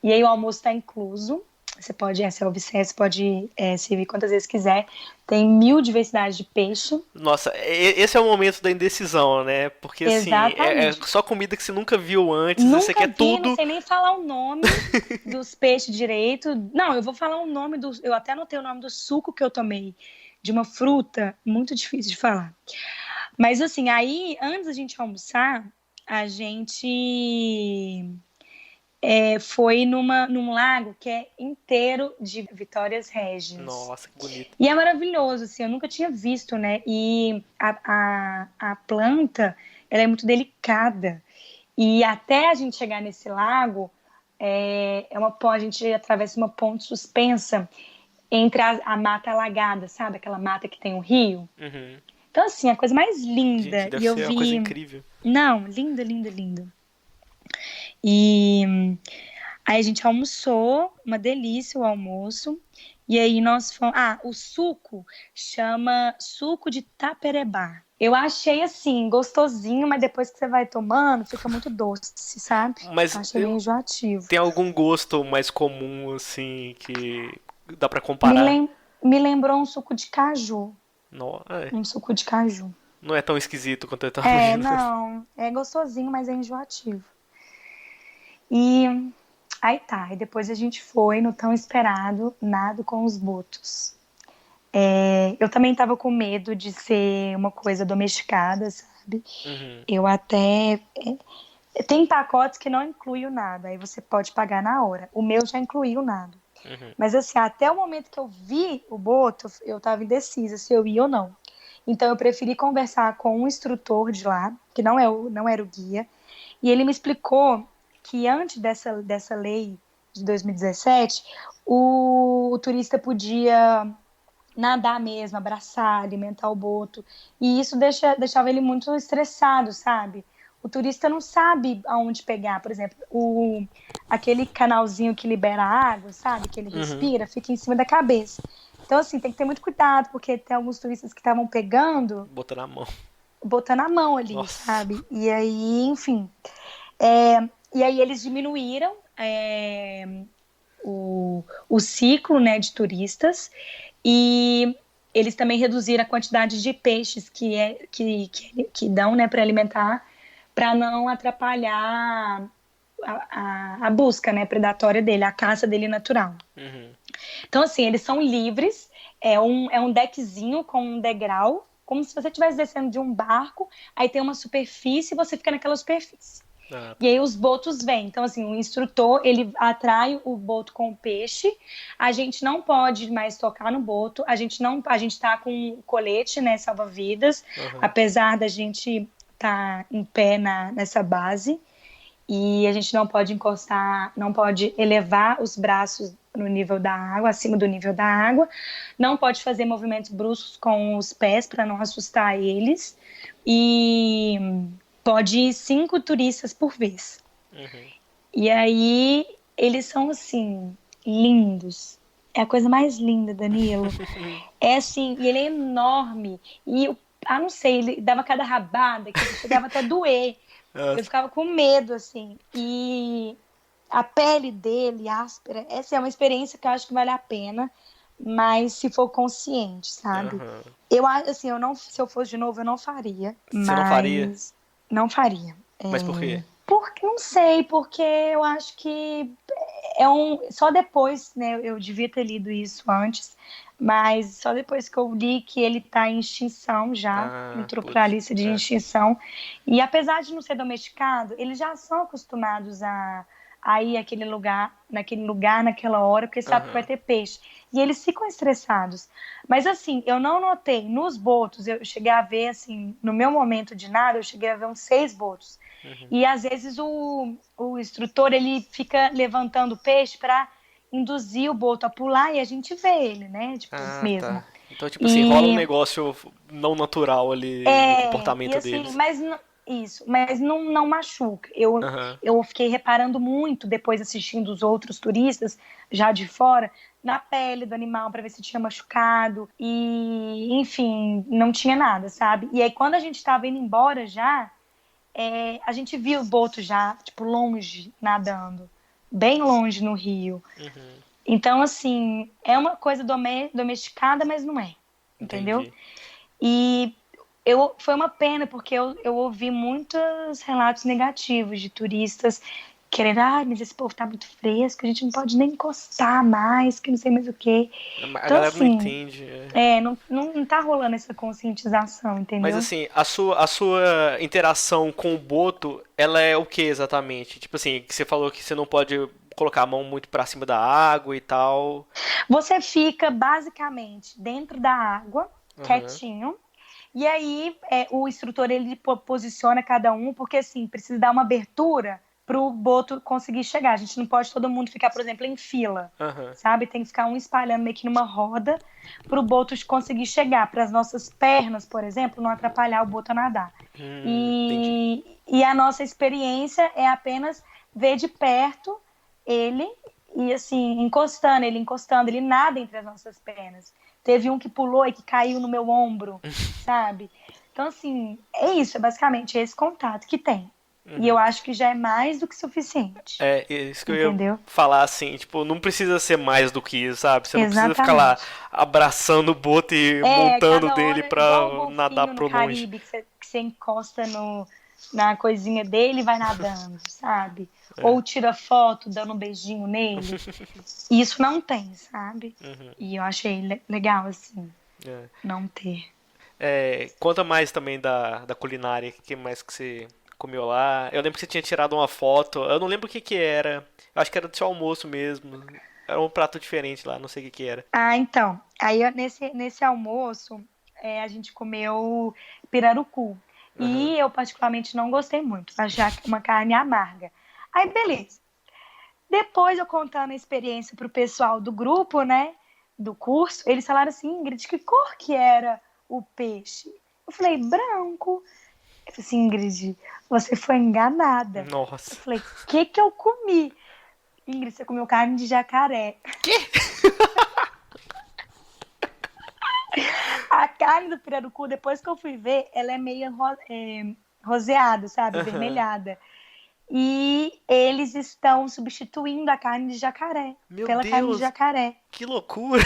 E aí o almoço está incluso. Você pode é self-service, pode servir quantas vezes quiser. Tem mil diversidades de peixe. Nossa, esse é o momento da indecisão, né? Porque assim, é Exatamente. só comida que você nunca viu antes, e você Nunca quer vi, não tudo. sei nem falar o nome dos peixes direito. Não, eu vou falar o nome do. Eu até anotei o nome do suco que eu tomei, de uma fruta muito difícil de falar. Mas assim, aí, antes da gente almoçar, a gente foi num lago que é inteiro de Vitórias Régias. Nossa, que bonito. E é maravilhoso, assim, eu nunca tinha visto, né? E a planta, ela é muito delicada. E até a gente chegar nesse lago, a gente atravessa uma ponte suspensa entre a mata alagada, sabe? Aquela mata que tem um rio. Uhum. Então, assim, a coisa mais Gente, linda. deve E eu ser uma coisa vi. incrível. Não, linda, linda, linda. E aí a gente almoçou, uma delícia o almoço. E aí nós fomos. Ah, o suco chama suco de taperebá. Eu achei assim, gostosinho, mas depois que você vai tomando, fica muito doce, sabe? Mas Achei meio enjoativo. tem algum gosto mais comum, assim, que dá pra Me, comparar? lem me lembrou um suco de caju. Não, Um suco de caju. não é tão esquisito quanto eu tava imaginando. Não, é gostosinho, mas é enjoativo. E aí tá, e depois a gente foi no tão esperado nado com os botos. Eu também tava com medo de ser uma coisa domesticada, sabe? Uhum. Eu até. Tem pacotes que não incluem o nado, aí você pode pagar na hora. O meu já incluiu o nado. Uhum. Mas assim, até o momento que eu vi o boto, eu tava indecisa se eu ia ou não. Então eu preferi conversar com um instrutor de lá, que não era o guia, e ele me explicou que antes dessa lei de 2017, o turista podia nadar mesmo, abraçar, alimentar o boto. E isso deixava ele muito estressado, sabe? O turista não sabe aonde pegar. Por exemplo, aquele canalzinho que libera água, sabe? Que ele Uhum. respira, fica em cima da cabeça. Então, assim, tem que ter muito cuidado, porque tem alguns turistas que estavam pegando, Botando a mão. botando a mão ali, Nossa. sabe? E aí, enfim. E aí eles diminuíram o ciclo, né, de turistas e eles também reduziram a quantidade de peixes que dão, né, para alimentar, para não atrapalhar a busca, né, predatória dele, a caça dele natural. Uhum. Então, assim, eles são livres, é um deckzinho com um degrau, como se você estivesse descendo de um barco, aí tem uma superfície e você fica naquela superfície. Ah, E tá. aí os botos vêm. Então, assim, o instrutor, ele atrai o boto com o peixe. A gente não pode mais tocar no boto. A gente tá com colete, né, salva-vidas, Uhum. apesar da gente estar em pé nessa base. E a gente não pode encostar, não pode elevar os braços no nível da água, acima do nível da água. Não pode fazer movimentos bruscos com os pés para não assustar eles. E pode ir 5 turistas por vez. Uhum. E aí eles são assim, lindos. É a coisa mais linda, Danilo. É assim, e ele é enorme. E eu, não sei, ele dava cada rabada que chegava até a doer. Eu Nossa. ficava com medo, assim. E a pele dele, áspera, essa é uma experiência que eu acho que vale a pena, mas se for consciente, sabe? Aham. Assim, eu não, se eu fosse de novo, eu não faria, Você não faria? mas não faria. Mas por quê? Porque não sei, porque eu acho que só depois, né? Eu devia ter lido isso antes, mas só depois que eu li que ele está em extinção já, Ah, entrou para a putz. lista de É. extinção. E apesar de não ser domesticado, eles já são acostumados a ir naquele lugar, naquela hora, porque sabe que vai Aham. ter peixe. E eles ficam estressados. Mas assim, eu não notei nos botos, eu cheguei a ver assim, no meu momento de nada, eu cheguei a ver uns 6 botos. Uhum. E às vezes o instrutor ele fica levantando o peixe para induzir o boto a pular e a gente vê ele, né? Tipo, Ah, mesmo. tá. Então, tipo assim, rola um E negócio não natural ali no e comportamento assim, deles. mas não machuca. Aham. Eu fiquei reparando muito depois assistindo os outros turistas já de fora na pele do animal para ver se tinha machucado e, enfim, não tinha nada, sabe? E aí quando a gente estava indo embora já, a gente viu o boto já, tipo, longe, nadando, bem longe no rio. Uhum. Então, assim, é uma coisa domesticada, mas não é, entendeu? Entendi. E foi uma pena, porque eu ouvi muitos relatos negativos de turistas querendo, mas esse povo tá muito fresco, a gente não pode nem encostar mais, que não sei mais o quê. A Então, galera não assim, entende. É. não tá rolando essa conscientização, Mas entendeu? assim, a sua interação com o boto, ela é o que exatamente? Tipo assim, que você falou que você não pode colocar a mão muito pra cima da água e tal. Você fica basicamente dentro da água, Aham. quietinho, e aí o instrutor ele posiciona cada um, porque assim, precisa dar uma abertura para o boto conseguir chegar. A gente não pode todo mundo ficar, por exemplo, em fila, Aham. sabe? Tem que ficar um espalhando meio que numa roda para o boto conseguir chegar, para as nossas pernas, por exemplo, não atrapalhar o boto a nadar. Entendi. E a nossa experiência é apenas ver de perto ele e assim, encostando, ele nada entre as nossas pernas. Teve um que pulou e que caiu no meu ombro, sabe? Então, assim, é isso, é basicamente esse contato que tem. E eu Uhum. acho que já é mais do que suficiente, É isso que eu ia entendeu? falar assim, tipo, não precisa ser mais do que isso, sabe? Você não precisa ficar lá Exatamente. abraçando o boto e montando Cada dele hora, igual o pra nadar golfinho no pro longe. Caribe, que você encosta na coisinha dele e vai nadando, sabe? ou tira foto dando um beijinho nele. E isso não tem, sabe? E eu achei legal, assim, É. não ter. Conta mais também da culinária, o que mais que você comeu lá. Eu lembro que você tinha tirado uma foto, eu não lembro o que que era. Eu acho que era do seu almoço mesmo. Era um prato diferente lá, não sei o que que era. Ah, então, aí nesse almoço, a gente comeu pirarucu. Aham. E eu particularmente não gostei muito, achei uma carne amarga. Aí, beleza. Depois eu contando a experiência pro pessoal do grupo, né, do curso, eles falaram assim, Ingrid, que cor que era o peixe? Eu falei, branco. Eu falei assim, Ingrid, você foi enganada. Eu Nossa. falei, o que que eu comi? Ingrid, você comeu carne de jacaré. A carne do pirarucu, depois que eu fui ver, ela é meio roseada, sabe? Aham. Vermelhada. E eles estão substituindo a carne de jacaré Meu pela carne de Deus, jacaré. que loucura.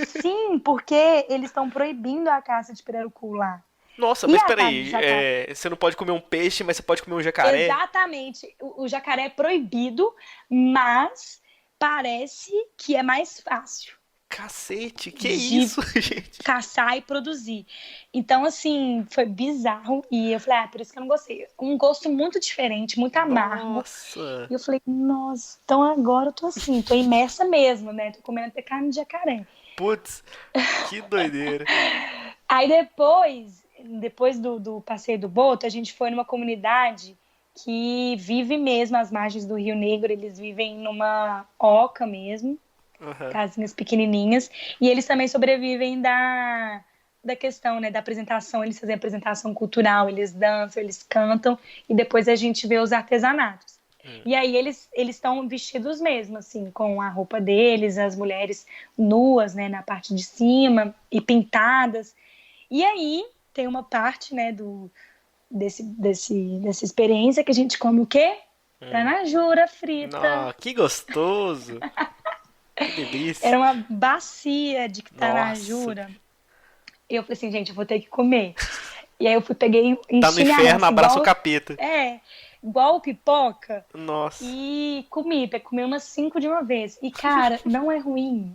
Sim, porque eles estão proibindo a caça de pirarucu lá. Nossa, E mas a carne de peraí, jacaré. você não pode comer um peixe, mas você pode comer um jacaré? Exatamente. O jacaré é proibido, mas parece que é mais fácil Cacete, que de isso, gente? caçar e produzir. Então, assim, foi bizarro. E eu falei, por isso que eu não gostei. Um gosto muito diferente, muito amargo. Nossa. E eu falei, nossa, então agora eu tô assim, tô imersa mesmo, né? Tô comendo até carne de jacaré. Putz, que doideira. Aí depois do passeio do Boto, a gente foi numa comunidade que vive mesmo às margens do Rio Negro. Eles vivem numa oca mesmo, Aham. casinhas pequenininhas. E eles também sobrevivem da questão, né, da apresentação. Eles fazem apresentação cultural, eles dançam, eles cantam. E depois a gente vê os artesanatos. E aí eles estão vestidos mesmo, assim, com a roupa deles, as mulheres nuas, né, na parte de cima e pintadas. E aí tem uma parte, né, dessa experiência que a gente come o quê? Tanajura frita. Que gostoso. Que delícia. Era uma bacia de Nossa. tanajura. E eu falei assim, gente, eu vou ter que comer. E aí eu peguei, Tá no enchi minha mão, inferno, assim, abraça o capeta. igual pipoca. Nossa. E comi umas 5 de uma vez. E, cara, não é ruim.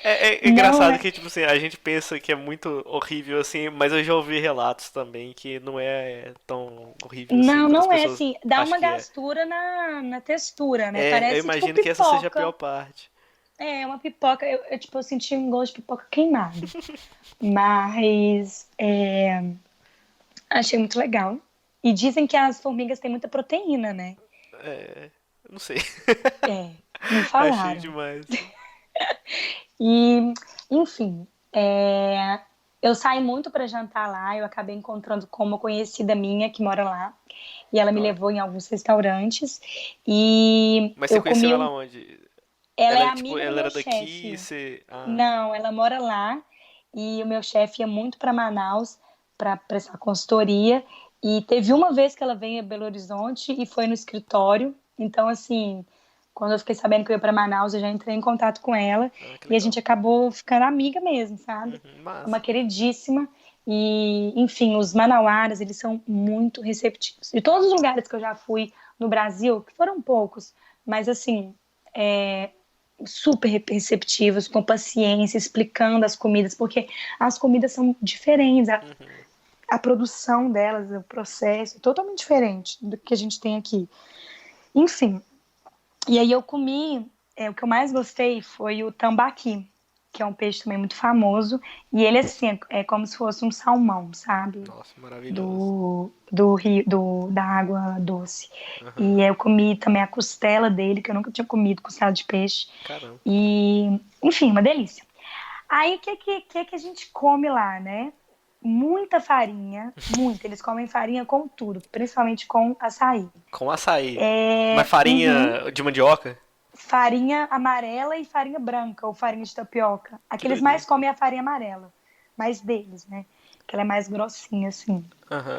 É Não engraçado é. que, tipo assim, a gente pensa que é muito horrível assim, mas eu já ouvi relatos também que não é tão horrível assim Não, quanto as não é pessoas assim. Dá acham uma que é. gastura na textura, né? Eu Parece tipo imagino que essa seja a pior pipoca. parte. É, uma pipoca. Eu senti um gosto de pipoca queimado. Mas achei muito legal. E dizem que as formigas têm muita proteína, né? Não sei. Me Achei falaram. demais. E, enfim, eu saí muito para jantar lá. Eu acabei encontrando com uma conhecida minha que mora lá. E ela me Ó. levou em alguns restaurantes. E Mas você eu conheceu comi ela um. onde? Ela é Tipo, amiga do ela meu era daqui, chefe. você. Ah, Não, ela mora lá e o meu chefe ia muito para Manaus para prestar consultoria. E teve uma vez que ela veio a Belo Horizonte e foi no escritório. Então, assim, quando eu fiquei sabendo que eu ia para Manaus, eu já entrei em contato com ela que e a legal. gente acabou ficando amiga mesmo, sabe? É uma Massa. queridíssima. E, enfim, os manauaras, eles são muito receptivos. De todos os lugares que eu já fui no Brasil, que foram poucos, mas assim, super receptivos, com paciência, explicando as comidas, porque as comidas são diferentes, a produção delas, o processo, é totalmente diferente do que a gente tem aqui. Enfim, e aí eu comi, o que eu mais gostei foi o tambaqui, que é um peixe também muito famoso, e ele assim, é como se fosse um salmão, sabe? Nossa, maravilhoso. Do rio, da água doce. E eu comi também a costela dele, que eu nunca tinha comido costela de peixe. Caramba. E, enfim, uma delícia. Aí, o que a gente come lá, né? Muita farinha, muita. Eles comem farinha com tudo, principalmente com açaí. Com açaí. Mas farinha de mandioca? Farinha amarela e farinha branca, ou farinha de tapioca. A Que que eles doideira. mais comem é a farinha amarela. Mais deles, né? Que ela é mais grossinha, assim. Aham.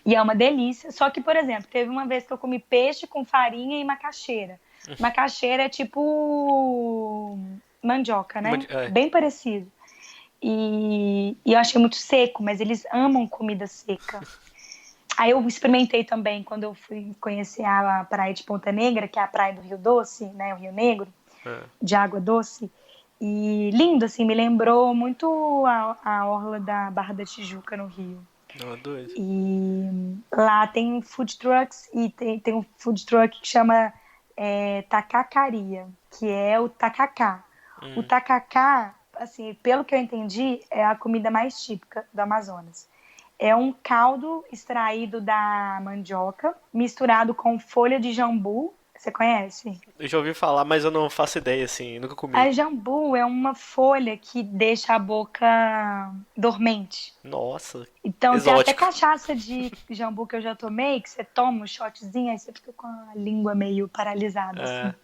E é uma delícia. Só que, por exemplo, teve uma vez que eu comi peixe com farinha e macaxeira. Macaxeira é tipo mandioca, né? É. Bem parecido. E eu achei muito seco, mas eles amam comida seca. Aí eu experimentei também quando eu fui conhecer a praia de Ponta Negra, que é a praia do Rio Doce, né, o Rio Negro, Ah, de água doce. E lindo, assim, me lembrou muito a orla da Barra da Tijuca, no Rio. não, é doido. E lá tem food trucks e tem um food truck que chama Tacacaria, que é o tacacá. O Hum. tacacá, assim, pelo que eu entendi, é a comida mais típica do Amazonas. É um caldo extraído da mandioca, misturado com folha de jambu. Você conhece? Eu já ouvi falar, mas eu não faço ideia, assim, nunca A comi. jambu é uma folha que deixa a boca dormente. Nossa, Então, tem até exótico. cachaça de jambu que eu já tomei, que você toma um shotzinho, aí você fica com a língua meio paralisada, É, assim.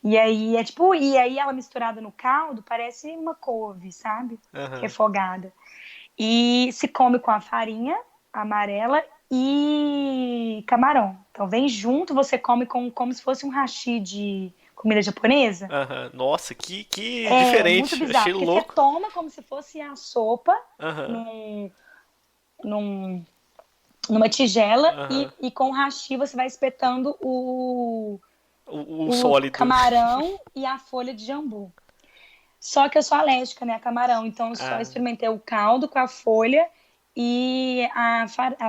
E aí é tipo, e aí ela misturada no caldo parece uma couve, sabe? aham. Refogada. E se come com a farinha amarela e camarão. Então vem junto, você come como se fosse um hashi de comida japonesa. Aham. Nossa, que É muito diferente. bizarro, Achei porque você louco. toma como se fosse a sopa Aham, num, num- numa tigela aham. e com o hashi você vai espetando O o sólido. camarão e a folha de jambu. Só que eu sou alérgica, né, a camarão, então eu só Ah, experimentei o caldo com a folha e a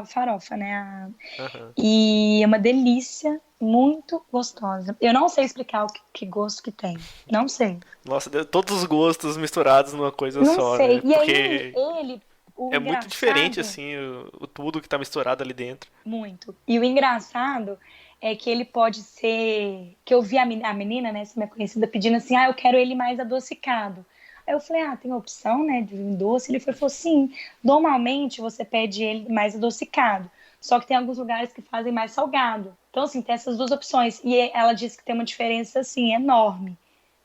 farofa, né? aham. E é uma delícia, muito gostosa. Eu não sei explicar que gosto que tem. Não sei. Nossa, todos os gostos misturados numa coisa Não só, sei. né? E aí, Porque o é muito diferente, engraçado, assim, o tudo que tá misturado ali dentro. muito. E o engraçado é que ele pode ser. Que eu vi a menina, né, essa minha conhecida, pedindo assim: ah, eu quero ele mais adocicado. Aí eu falei: ah, tem opção, né, de um doce? Ele falou: sim, normalmente você pede ele mais adocicado. Só que tem alguns lugares que fazem mais salgado. Então, assim, tem essas duas opções. E ela disse que tem uma diferença, assim, enorme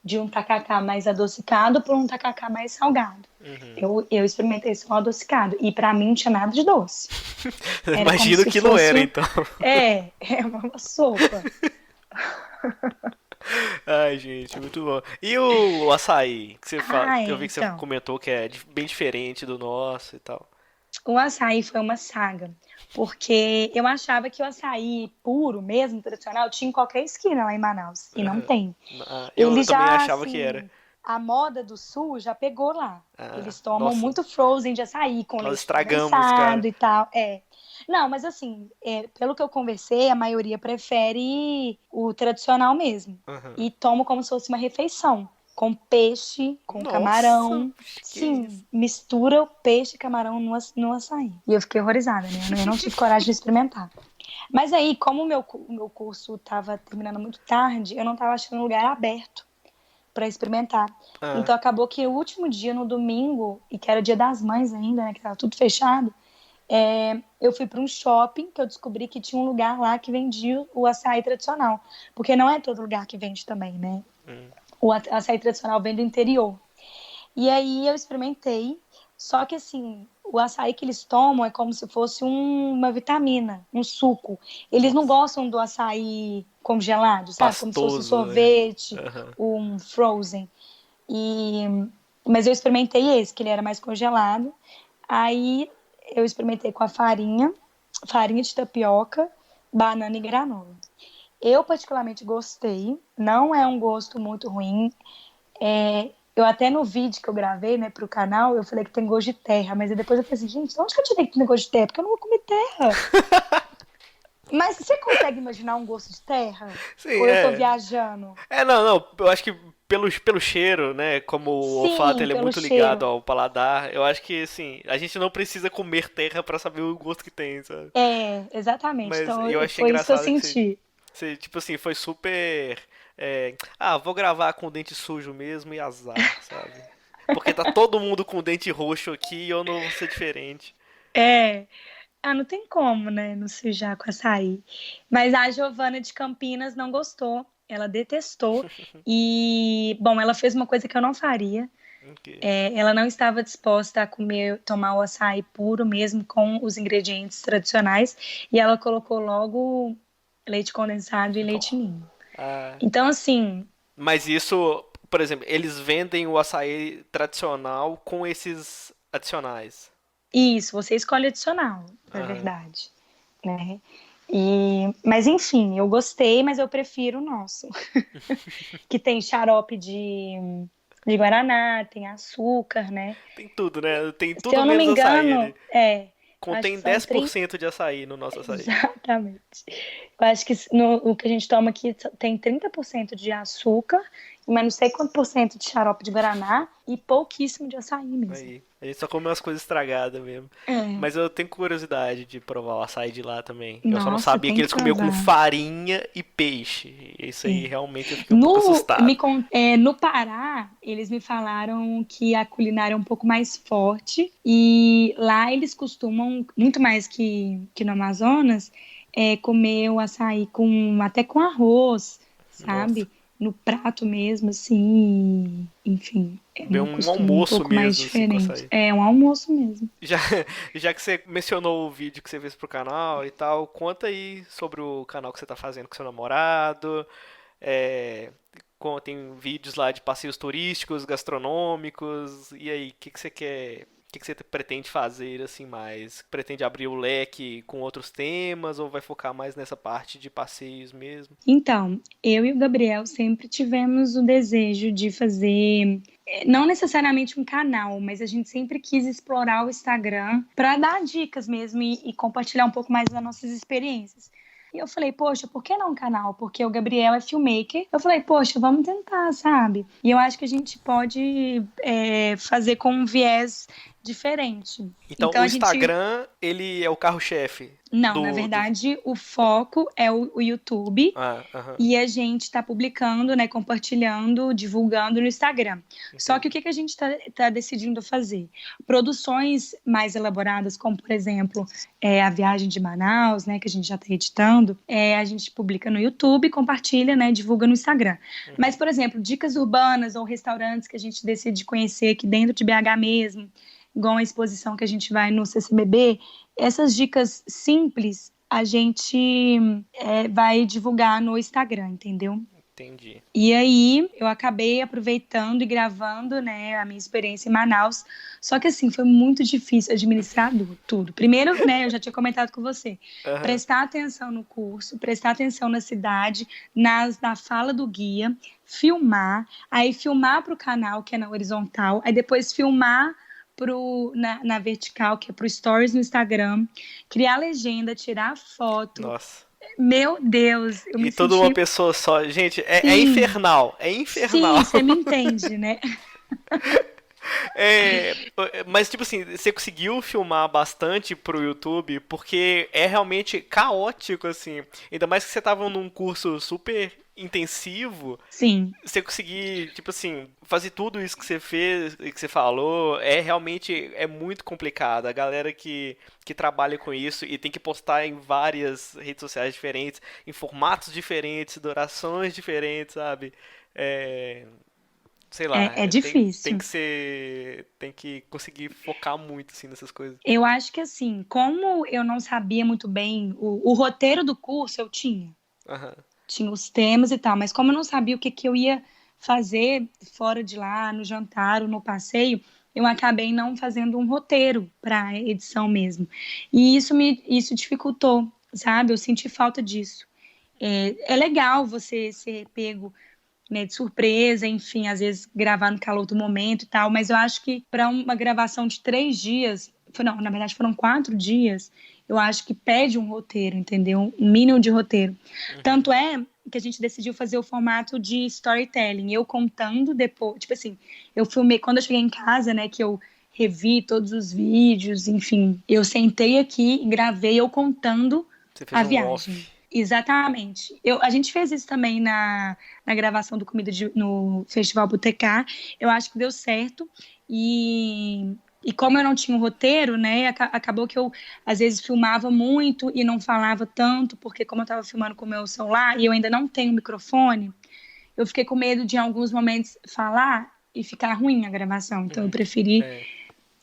de um tacacá mais adocicado para um tacacá mais salgado. Uhum. Eu experimentei só adocicado. E para mim não tinha nada de doce. Era como Imagino se que não fosse. era, então. É uma sopa. Ai, gente, muito bom. E o açaí, que você fala, Ah, eu vi que você então. comentou que é bem diferente do nosso e tal. O açaí foi uma saga. Porque eu achava que o açaí puro, mesmo, tradicional, tinha em qualquer esquina lá em Manaus. E não Aham. tem. Ah, eu Ele também já, achava que era. assim, a moda do sul já pegou lá. Ah, Eles tomam nossa, muito frozen de açaí, com nós leite estragamos, condensado cara. e tal. É. Não, mas assim, pelo que eu conversei, a maioria prefere o tradicional mesmo. Aham. E toma como se fosse uma refeição. Com peixe, com Nossa, camarão. que isso? Sim, mistura o peixe e camarão no açaí. E eu fiquei horrorizada, né? Eu não tive coragem de experimentar. Mas aí, como o meu curso estava terminando muito tarde, eu não estava achando um lugar aberto para experimentar. Ah, Então acabou que o último dia, no domingo, e que era dia das mães ainda, né, que estava tudo fechado, eu fui para um shopping que eu descobri que tinha um lugar lá que vendia o açaí tradicional. Porque não é todo lugar que vende também, né? hum. O açaí tradicional vem do interior. E aí eu experimentei, só que assim, o açaí que eles tomam é como se fosse uma vitamina, um suco. Eles não Nossa, gostam do açaí congelado, sabe? Como se fosse um pastoso, né? sorvete, Aham. um frozen. E mas eu experimentei esse, que ele era mais congelado. Aí eu experimentei com a farinha de tapioca, banana e granola. Eu particularmente gostei, não é um gosto muito ruim. Eu até no vídeo que eu gravei, né, pro canal, eu falei que tem gosto de terra, mas aí depois eu falei assim, gente, onde que eu tirei que tem gosto de terra? Porque eu não vou comer terra. Mas você consegue imaginar um gosto de terra? Sim, Ou eu tô é. viajando? Não, eu acho que pelo cheiro, né, como o olfato Sim, ele é pelo muito ligado cheiro. ao paladar, eu acho que, assim, a gente não precisa comer terra pra saber o gosto que tem, sabe? Exatamente. Mas Então eu achei foi isso que eu engraçado que senti. você tipo assim, foi super. Vou gravar com o dente sujo mesmo e azar, sabe? Porque tá todo mundo com o dente roxo aqui e eu não vou ser diferente. É. Ah, não tem como, né? Não sujar com açaí. Mas a Giovana de Campinas não gostou. Ela detestou. E, bom, ela fez uma coisa que eu não faria. Ok. Ela não estava disposta a comer, tomar o açaí puro mesmo com os ingredientes tradicionais. E ela colocou logo leite condensado e Nó. leite ninho. Ah, Então, assim, mas isso, por exemplo, eles vendem o açaí tradicional com esses adicionais. isso, você escolhe adicional, na Aham. verdade. né? Mas enfim, eu gostei, mas eu prefiro o nosso. Que tem xarope de guaraná, tem açúcar, né? Tem tudo, né? Tem Se tudo eu não me menos açaí ali. engano, eu acho que Contém são 10% de açaí no nosso açaí. Exatamente. Eu acho que o que a gente toma aqui tem 30% de açúcar, mas não sei quanto por cento de xarope de guaraná e pouquíssimo de açaí mesmo. Aí. A gente só come umas coisas estragadas mesmo. É, Mas eu tenho curiosidade de provar o açaí de lá também. Eu só não nossa, sabia que tem que eles comiam com provar. farinha e peixe. Isso aí É. realmente eu fiquei um pouco assustado. No Pará, eles me falaram que a culinária é um pouco mais forte e lá eles costumam, muito mais que no Amazonas, comer o açaí até com arroz, Nossa. sabe? No prato mesmo, assim, enfim, é Comer um um costume um almoço pouco mais mesmo, assim, com diferente. açaí. É um almoço mesmo. Já, já que você mencionou o vídeo que você fez pro canal e tal, conta aí sobre o canal que você tá fazendo com seu namorado. É, tem vídeos lá de passeios turísticos, gastronômicos. E aí, o que que você quer? O que que você pretende fazer assim mais? Pretende abrir o leque com outros temas ou vai focar mais nessa parte de passeios mesmo? Então, eu e o Gabriel sempre tivemos o desejo de fazer, não necessariamente um canal, mas a gente sempre quis explorar o Instagram para dar dicas mesmo e compartilhar um pouco mais das nossas experiências. E eu falei, poxa, por que não um canal? Porque o Gabriel é filmmaker. Eu falei, poxa, vamos tentar, sabe? E eu acho que a gente pode fazer com um viés diferente. Então, Então o a gente Instagram, ele é o carro-chefe Não, na do... verdade, o foco é o YouTube Ah, aham, e a gente está publicando, né, compartilhando, divulgando no Instagram. Só que o entendi. que que a gente está decidindo fazer? Produções mais elaboradas, como por exemplo a viagem de Manaus, né, que a gente já está editando, a gente publica no YouTube, compartilha, né, divulga no Instagram. Mas, Uhum. por exemplo, dicas urbanas ou restaurantes que a gente decide conhecer aqui dentro de BH mesmo, igual a exposição que a gente vai no CCBB, essas dicas simples a gente vai divulgar no Instagram, entendeu? Entendi. E aí eu acabei aproveitando e gravando, né, a minha experiência em Manaus. Só que assim, foi muito difícil administrar tudo. Primeiro, né, eu já tinha comentado com você, Aham. prestar atenção no curso, prestar atenção na cidade, na fala do guia, filmar, aí filmar para o canal, que é na horizontal, aí depois filmar na vertical, que é pro Stories no Instagram, criar legenda, tirar foto. Nossa. Meu Deus, eu E me tudo uma senti. pessoa só. Gente, é Sim, infernal. É infernal. sim, você me entende, né? É, mas, tipo assim, você conseguiu filmar bastante pro YouTube, porque é realmente caótico, assim. Ainda mais que você tava num curso super intensivo, Sim, você conseguir, tipo assim, fazer tudo isso que você fez e que você falou, é muito complicado. A galera que trabalha com isso e tem que postar em várias redes sociais diferentes, em formatos diferentes, durações diferentes, sabe? É, sei lá, é tem difícil. que ser, tem que conseguir focar muito assim nessas coisas. Eu acho que assim, como eu não sabia muito bem o roteiro do curso, eu Aham. tinha os temas e tal, mas como eu não sabia o que, que eu ia fazer fora de lá, no jantar ou no passeio, eu acabei não fazendo um roteiro para edição mesmo. E isso dificultou, sabe? Eu senti falta disso. É legal você ser pego, né, de surpresa, enfim, às vezes gravar no calor do momento e tal, mas eu acho que para uma gravação de 3 dias, não, na verdade foram 4 dias, eu acho que pede um roteiro, entendeu? Um mínimo de roteiro. Uhum. Tanto é que a gente decidiu fazer o formato de storytelling, eu contando depois, tipo assim, eu filmei, quando eu cheguei em casa, né, que eu revi todos os vídeos, enfim, eu sentei aqui e gravei eu contando Você fez a um viagem. off. Exatamente. A gente fez isso também na gravação do no Festival Botecar. Eu acho que deu certo. E como eu não tinha um roteiro, né, acabou que eu, às vezes, filmava muito e não falava tanto, porque como eu estava filmando com o meu celular e eu ainda não tenho microfone, eu fiquei com medo de, em alguns momentos, falar e ficar ruim a gravação. Então, eu Uhum. preferi É,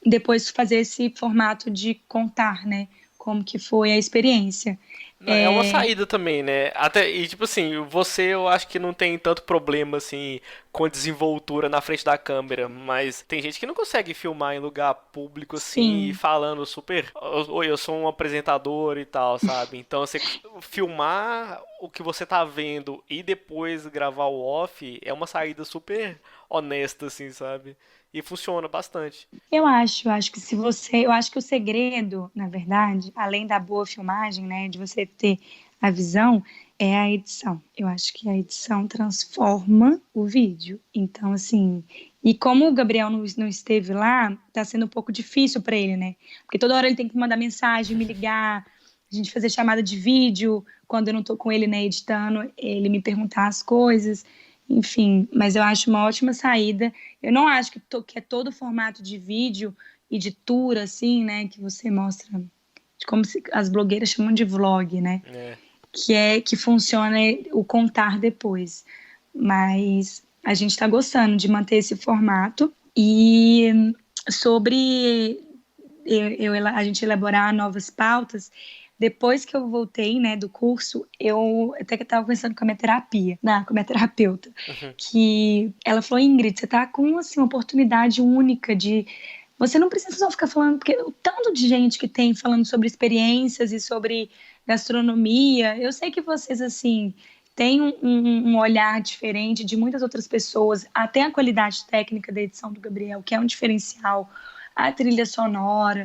depois fazer esse formato de contar, né, como que foi a experiência. É uma saída também, né? Até, e tipo assim, você eu acho que não tem tanto problema assim com a desenvoltura na frente da câmera, mas tem gente que não consegue filmar em lugar público assim e Sim, falando super, oi, eu sou um apresentador e tal, sabe? Então você filmar o que você tá vendo e depois gravar o off é uma saída super honesta assim, sabe? E funciona bastante. eu acho que o segredo, na verdade, além da boa filmagem, né, de você ter a visão, é a edição. Eu acho que a edição transforma o vídeo. Então, assim, e como o Gabriel não esteve lá, tá sendo um pouco difícil para ele, né? Porque toda hora ele tem que mandar mensagem, me ligar, a gente fazer chamada de vídeo, quando eu não tô com ele, né, editando, ele me perguntar as coisas. Enfim, mas eu acho uma ótima saída. Eu não acho que é todo o formato de vídeo e de tour, assim, né? Que você mostra, de como as blogueiras chamam de vlog, né? É. Que funciona o contar depois. Mas a gente está gostando de manter esse formato. E sobre a gente elaborar novas pautas, depois que eu voltei, né, do curso, eu até que estava conversando com a minha terapia, com a minha terapeuta, Uhum. que ela falou, Ingrid, você tá com, assim, uma oportunidade única de... Você não precisa só ficar falando, porque o tanto de gente que tem falando sobre experiências e sobre gastronomia, eu sei que vocês, assim, têm um olhar diferente de muitas outras pessoas, até a qualidade técnica da edição do Gabriel, que é um diferencial, a trilha sonora,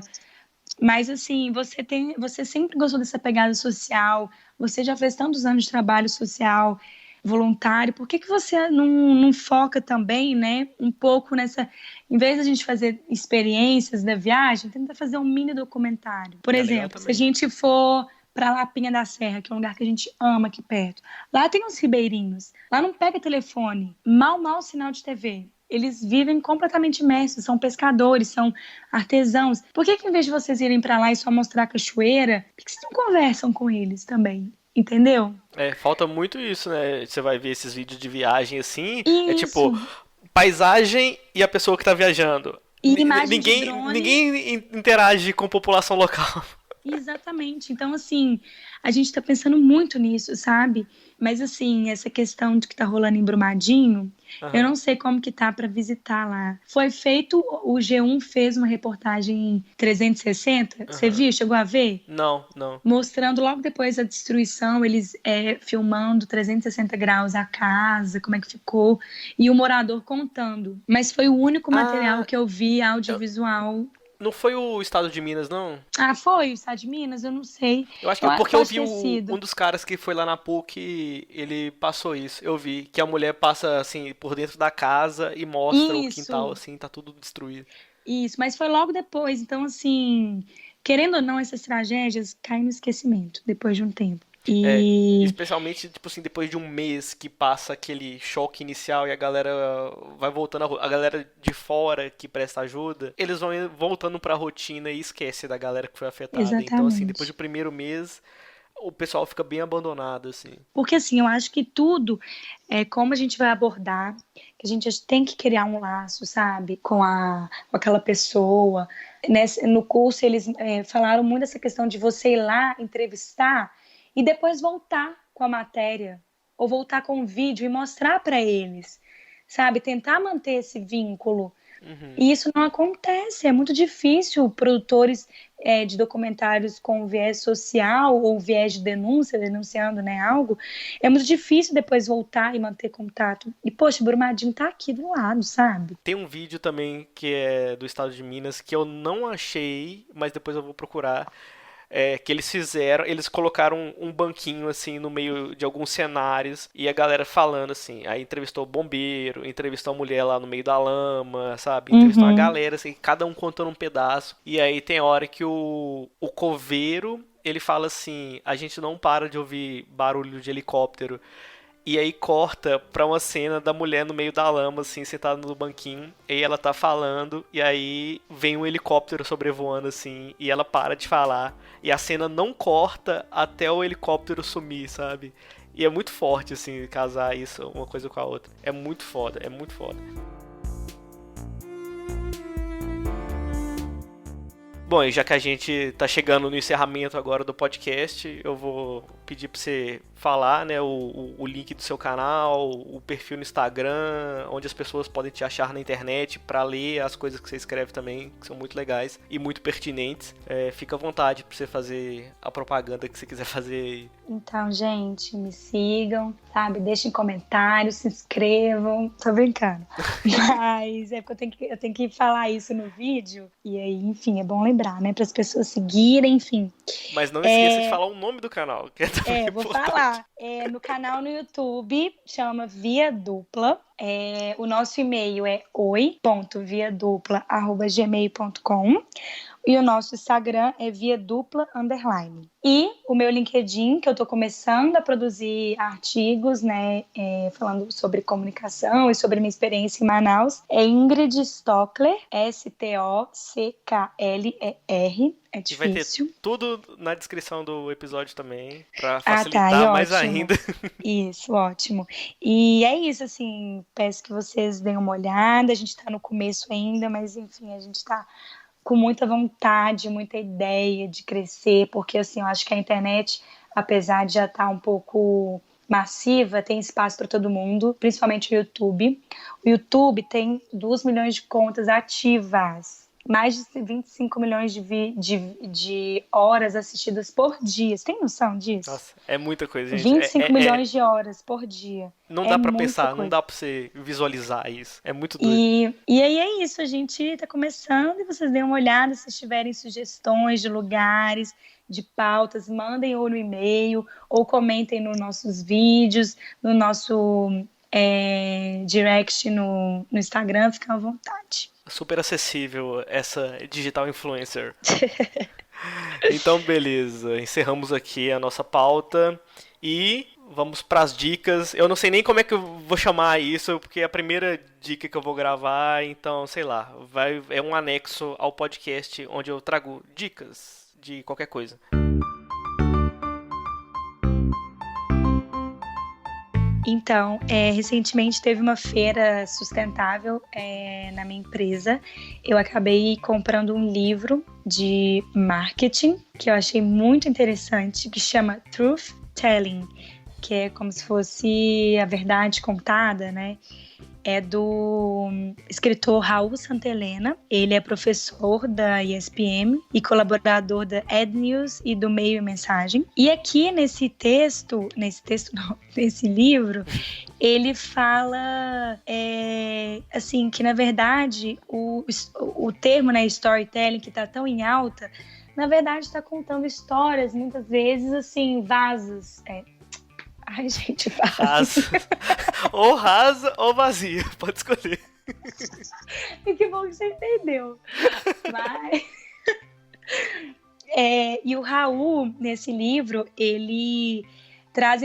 mas assim, você sempre gostou dessa pegada social, você já fez tantos anos de trabalho social voluntário, por que que você não foca também, né, um pouco nessa, em vez de a gente fazer experiências da viagem, tenta fazer um mini documentário. Por É legal exemplo, se a também. gente for para Lapinha da Serra, que é um lugar que a gente ama aqui perto, lá tem uns ribeirinhos, lá não pega telefone, mal sinal de TV. Eles vivem completamente imersos, são pescadores, são artesãos. Por que que em vez de vocês irem para lá e só mostrar a cachoeira, por que vocês não conversam com eles também? Entendeu? É, falta muito isso, né? Você vai ver esses vídeos de viagem assim, é tipo Isso. paisagem e a pessoa que tá viajando. E imagem de drone. Ninguém interage com a população local. Exatamente. Então, assim, a gente está pensando muito nisso, sabe? Mas, assim, essa questão de que tá rolando em Brumadinho, eu Aham. não sei como que tá para visitar lá. Foi feito, o G1 fez uma reportagem 360, você Aham. viu? Chegou a ver? Não, não. Mostrando logo depois a destruição, eles filmando 360 graus a casa, como é que ficou, e o morador contando. Mas foi o único material Ah, que eu vi eu- audiovisual. não foi o estado de Minas, não? Ah, foi o estado de Minas? Eu não sei. Eu acho que porque eu Pode vi ter sido. um dos caras que foi lá na PUC, ele passou isso. Eu vi que a mulher passa assim por dentro da casa e mostra o quintal Isso, assim, tá tudo destruído. isso. Mas foi logo depois. Então, assim, querendo ou não, essas tragédias caem no esquecimento depois de um tempo. É, E especialmente, tipo assim, depois de um mês que passa aquele choque inicial e a galera vai voltando, a galera de fora que presta ajuda, eles vão voltando pra rotina e esquece da galera que foi afetada. Então, assim, depois do exatamente. primeiro mês, o pessoal fica bem abandonado, assim. Porque assim, eu acho que tudo é como a gente vai abordar, que a gente tem que criar um laço, sabe, com aquela pessoa. No curso eles falaram muito dessa questão de você ir lá entrevistar e depois voltar com a matéria ou voltar com o vídeo e mostrar para eles, sabe, tentar manter esse vínculo. Uhum. E isso não acontece, é muito difícil produtores de documentários com viés social ou viés de denúncia, denunciando, né, algo, é muito difícil depois voltar e manter contato. E, poxa, Brumadinho tá aqui do lado, sabe? Tem um vídeo também que é do estado de Minas que eu não achei, mas depois eu vou procurar. Que eles fizeram, eles colocaram um banquinho assim no meio de alguns cenários e a galera falando assim. Aí entrevistou o bombeiro, entrevistou a mulher lá no meio da lama, sabe? Entrevistou uma Uhum, galera, assim, cada um contando um pedaço. E aí tem hora que o coveiro ele fala assim: a gente não para de ouvir barulho de helicóptero. E aí corta pra uma cena da mulher no meio da lama, assim, sentada no banquinho. E aí ela tá falando, e aí vem um helicóptero sobrevoando, assim, e ela para de falar. E a cena não corta até o helicóptero sumir, sabe? E é muito forte, assim, casar isso, uma coisa com a outra. É muito foda, é muito foda. Bom, e já que a gente tá chegando no encerramento agora do podcast, eu vou pedir pra você falar, né, o link do seu canal, o perfil no Instagram, onde as pessoas podem te achar na internet pra ler as coisas que você escreve também, que são muito legais e muito pertinentes. Fica à vontade pra você fazer a propaganda que você quiser fazer aí. Então, gente, me sigam, sabe? Deixem comentários, se inscrevam. Tô brincando. Mas é porque eu tenho que falar isso no vídeo. E aí, enfim, é bom lembrar, né? Para as pessoas seguirem, enfim. Mas não esqueça de falar o nome do canal, que é também vou importante. falar. No canal no YouTube, chama Via Dupla. O nosso e-mail é oi.viadupla@gmail.com. E o nosso Instagram é viadupla_. E o meu LinkedIn, que eu estou começando a produzir artigos, né, falando sobre comunicação e sobre minha experiência em Manaus, é Ingrid Stockler, Stockler. É difícil. E vai ter tudo na descrição do episódio também, pra facilitar mais ótimo. ainda. Isso, ótimo. E é isso, assim, peço que vocês deem uma olhada, a gente tá no começo ainda, mas enfim, a gente tá com muita vontade, muita ideia de crescer, porque assim, eu acho que a internet, apesar de já estar um pouco massiva, tem espaço para todo mundo, principalmente o YouTube. O YouTube tem 2 milhões de contas ativas, mais de 25 milhões de horas assistidas por dia. Você tem noção disso? Nossa, é muita coisa, gente. 25 milhões de horas por dia. Não dá pra muita pensar, coisa. não dá pra você visualizar isso. É muito doido. E aí é isso, a gente tá começando e vocês deem uma olhada, se tiverem sugestões de lugares, de pautas, mandem ou no e-mail, ou comentem nos nossos vídeos, no nosso direct no Instagram, fiquem à vontade. Super acessível essa digital influencer. Então, beleza. Encerramos aqui a nossa pauta e vamos para as dicas. Eu não sei nem como é que eu vou chamar isso, porque é a primeira dica que eu vou gravar, então, sei lá, é um anexo ao podcast onde eu trago dicas de qualquer coisa. Então, recentemente teve uma feira sustentável na minha empresa. Eu acabei comprando um livro de marketing que eu achei muito interessante, que chama Truth Telling, que é como se fosse a verdade contada, né? É do escritor Raul Santelena. Ele é professor da ESPM e colaborador da EdNews e do Meio e Mensagem. E aqui nesse livro, ele fala assim, que na verdade o termo, né, storytelling, que está tão em alta, na verdade está contando histórias, muitas vezes assim, vasos. Ai, gente, vaso. Ou rasa ou vazia, pode escolher. E que bom que você entendeu. Mas... e o Raul, nesse livro, ele traz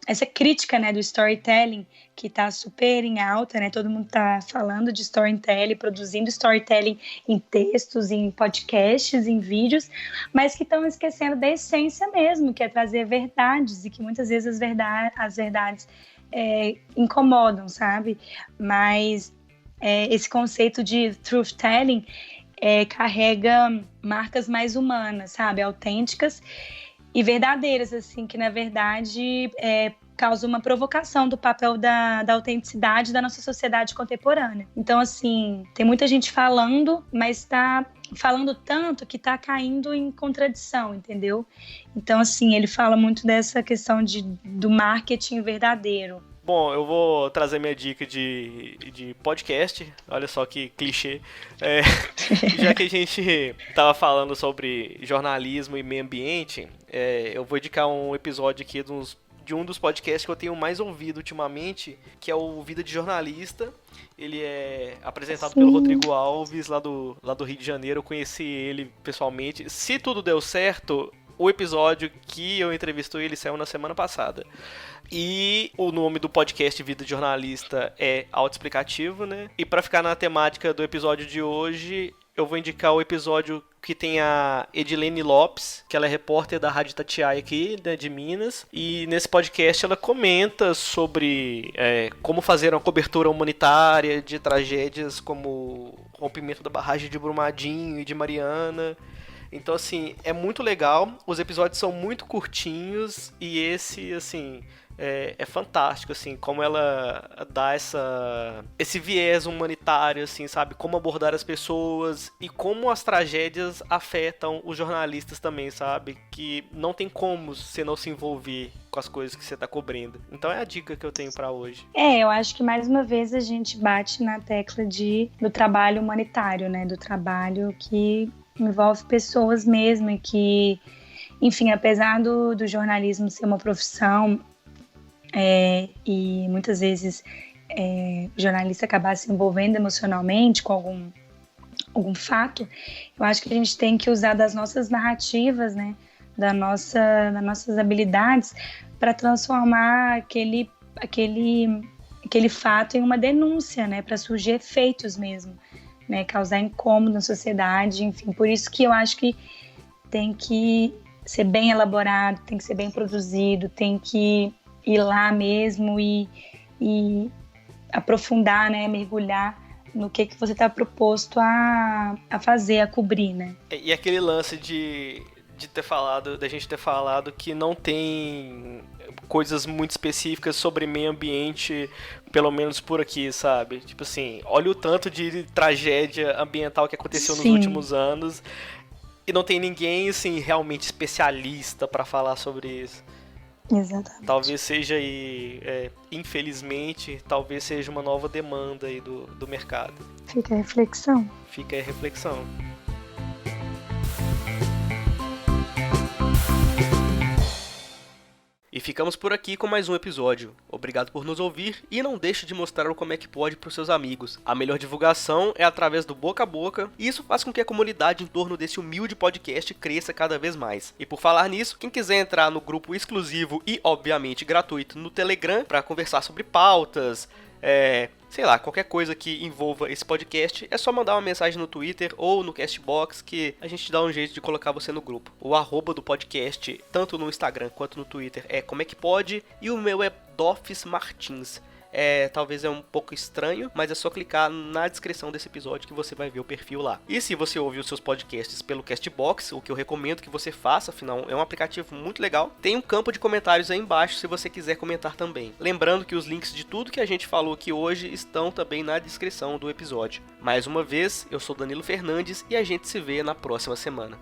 essa crítica, né, do storytelling, que está super em alta, né? Todo mundo está falando de storytelling, produzindo storytelling em textos, em podcasts, em vídeos, mas que estão esquecendo da essência mesmo, que é trazer verdades, e que muitas vezes as verdades incomodam, sabe? Mas esse conceito de truth-telling carrega marcas mais humanas, sabe? Autênticas e verdadeiras, assim, que na verdade causa uma provocação do papel da autenticidade da nossa sociedade contemporânea. Então, assim, tem muita gente falando, mas está falando tanto que está caindo em contradição, entendeu? Então, assim, ele fala muito dessa questão do marketing verdadeiro. Bom, eu vou trazer minha dica de podcast. Olha só que clichê. Já que a gente tava falando sobre jornalismo e meio ambiente, eu vou indicar um episódio aqui de um dos podcasts que eu tenho mais ouvido ultimamente, que é o Vida de Jornalista. Ele é apresentado pelo Rodrigo Alves, lá do Rio de Janeiro. Eu conheci ele pessoalmente. Se tudo deu certo, o episódio que eu entrevisto ele saiu na semana passada. E o nome do podcast Vida de Jornalista é Autoexplicativo, né? E pra ficar na temática do episódio de hoje, eu vou indicar o episódio que tem a Edilene Lopes, que ela é repórter da Rádio Itatiaia aqui, né, de Minas. E nesse podcast ela comenta sobre como fazer uma cobertura humanitária de tragédias como o rompimento da barragem de Brumadinho e de Mariana. Então, assim, é muito legal. Os episódios são muito curtinhos e esse, assim... É fantástico, assim, como ela dá esse viés humanitário, assim, sabe? Como abordar as pessoas e como as tragédias afetam os jornalistas também, sabe? Que não tem como você não se envolver com as coisas que você tá cobrindo. Então é a dica que eu tenho pra hoje. Eu acho que mais uma vez a gente bate na tecla do trabalho humanitário, né? Do trabalho que envolve pessoas mesmo e que, enfim, apesar do jornalismo ser uma profissão... e muitas vezes o jornalista acabar se envolvendo emocionalmente com algum fato, eu acho que a gente tem que usar das nossas narrativas, né, das nossas habilidades para transformar aquele fato em uma denúncia, né, para surgir efeitos mesmo, né, causar incômodo na sociedade, enfim, por isso que eu acho que tem que ser bem elaborado, tem que ser bem produzido, tem que ir lá mesmo e aprofundar, né, mergulhar no que você está proposto a fazer, a cobrir, né? E aquele lance de da gente ter falado que não tem coisas muito específicas sobre meio ambiente, pelo menos por aqui, sabe? Tipo assim, olha o tanto de tragédia ambiental que aconteceu nos últimos anos e não tem ninguém, assim, realmente especialista para falar sobre isso. Exatamente. Talvez seja aí, infelizmente, talvez seja uma nova demanda aí do mercado. Fica a reflexão. Fica aí a reflexão. E ficamos por aqui com mais um episódio. Obrigado por nos ouvir e não deixe de mostrar o Como é que Pode para os seus amigos. A melhor divulgação é através do boca a boca e isso faz com que a comunidade em torno desse humilde podcast cresça cada vez mais. E por falar nisso, quem quiser entrar no grupo exclusivo e obviamente gratuito no Telegram para conversar sobre pautas, sei lá, qualquer coisa que envolva esse podcast, é só mandar uma mensagem no Twitter ou no Castbox que a gente dá um jeito de colocar você no grupo. O @ do podcast, tanto no Instagram quanto no Twitter, é Como é que Pode, e o meu é Dofis Martins. Talvez é um pouco estranho, mas é só clicar na descrição desse episódio que você vai ver o perfil lá. E se você ouvir os seus podcasts pelo Castbox, o que eu recomendo que você faça, afinal é um aplicativo muito legal, tem um campo de comentários aí embaixo se você quiser comentar também. Lembrando que os links de tudo que a gente falou aqui hoje estão também na descrição do episódio. Mais uma vez, eu sou Danilo Fernandes e a gente se vê na próxima semana.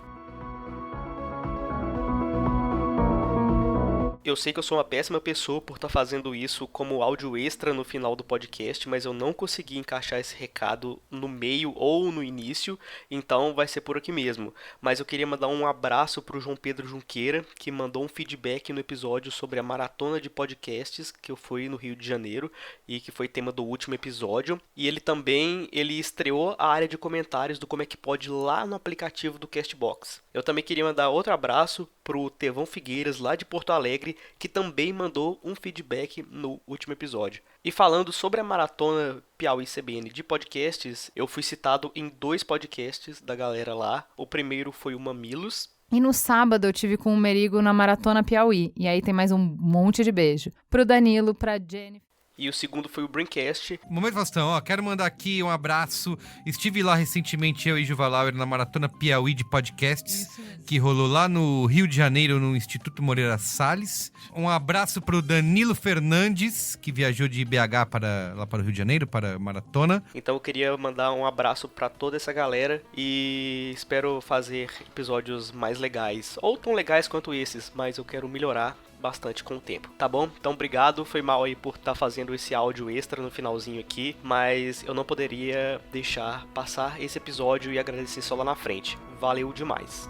Eu sei que eu sou uma péssima pessoa por estar fazendo isso como áudio extra no final do podcast, mas eu não consegui encaixar esse recado no meio ou no início, então vai ser por aqui mesmo. Mas eu queria mandar um abraço para o João Pedro Junqueira, que mandou um feedback no episódio sobre a maratona de podcasts que eu fui no Rio de Janeiro e que foi tema do último episódio. E ele também estreou a área de comentários do Como é que Pode lá no aplicativo do Castbox. Eu também queria mandar outro abraço pro Tevão Figueiras, lá de Porto Alegre, que também mandou um feedback no último episódio. E falando sobre a maratona Piauí CBN de podcasts, eu fui citado em 2 podcasts da galera lá. O primeiro foi o Mamilos. E no sábado eu tive com o Merigo na Maratona Piauí. E aí tem mais um monte de beijo. Pro Danilo, pra Jennifer. E o segundo foi o Brincast. Momento Faustão, quero mandar aqui um abraço. Estive lá recentemente, eu e Juva Lauer, na Maratona Piauí de Podcasts, que rolou lá no Rio de Janeiro, no Instituto Moreira Salles. Um abraço pro Danilo Fernandes, que viajou de BH lá para o Rio de Janeiro, para a Maratona. Então eu queria mandar um abraço para toda essa galera e espero fazer episódios mais legais, ou tão legais quanto esses, mas eu quero melhorar bastante com o tempo, tá bom? Então obrigado, foi mal aí por estar fazendo esse áudio extra no finalzinho aqui, mas eu não poderia deixar passar esse episódio e agradecer só lá na frente. Valeu demais!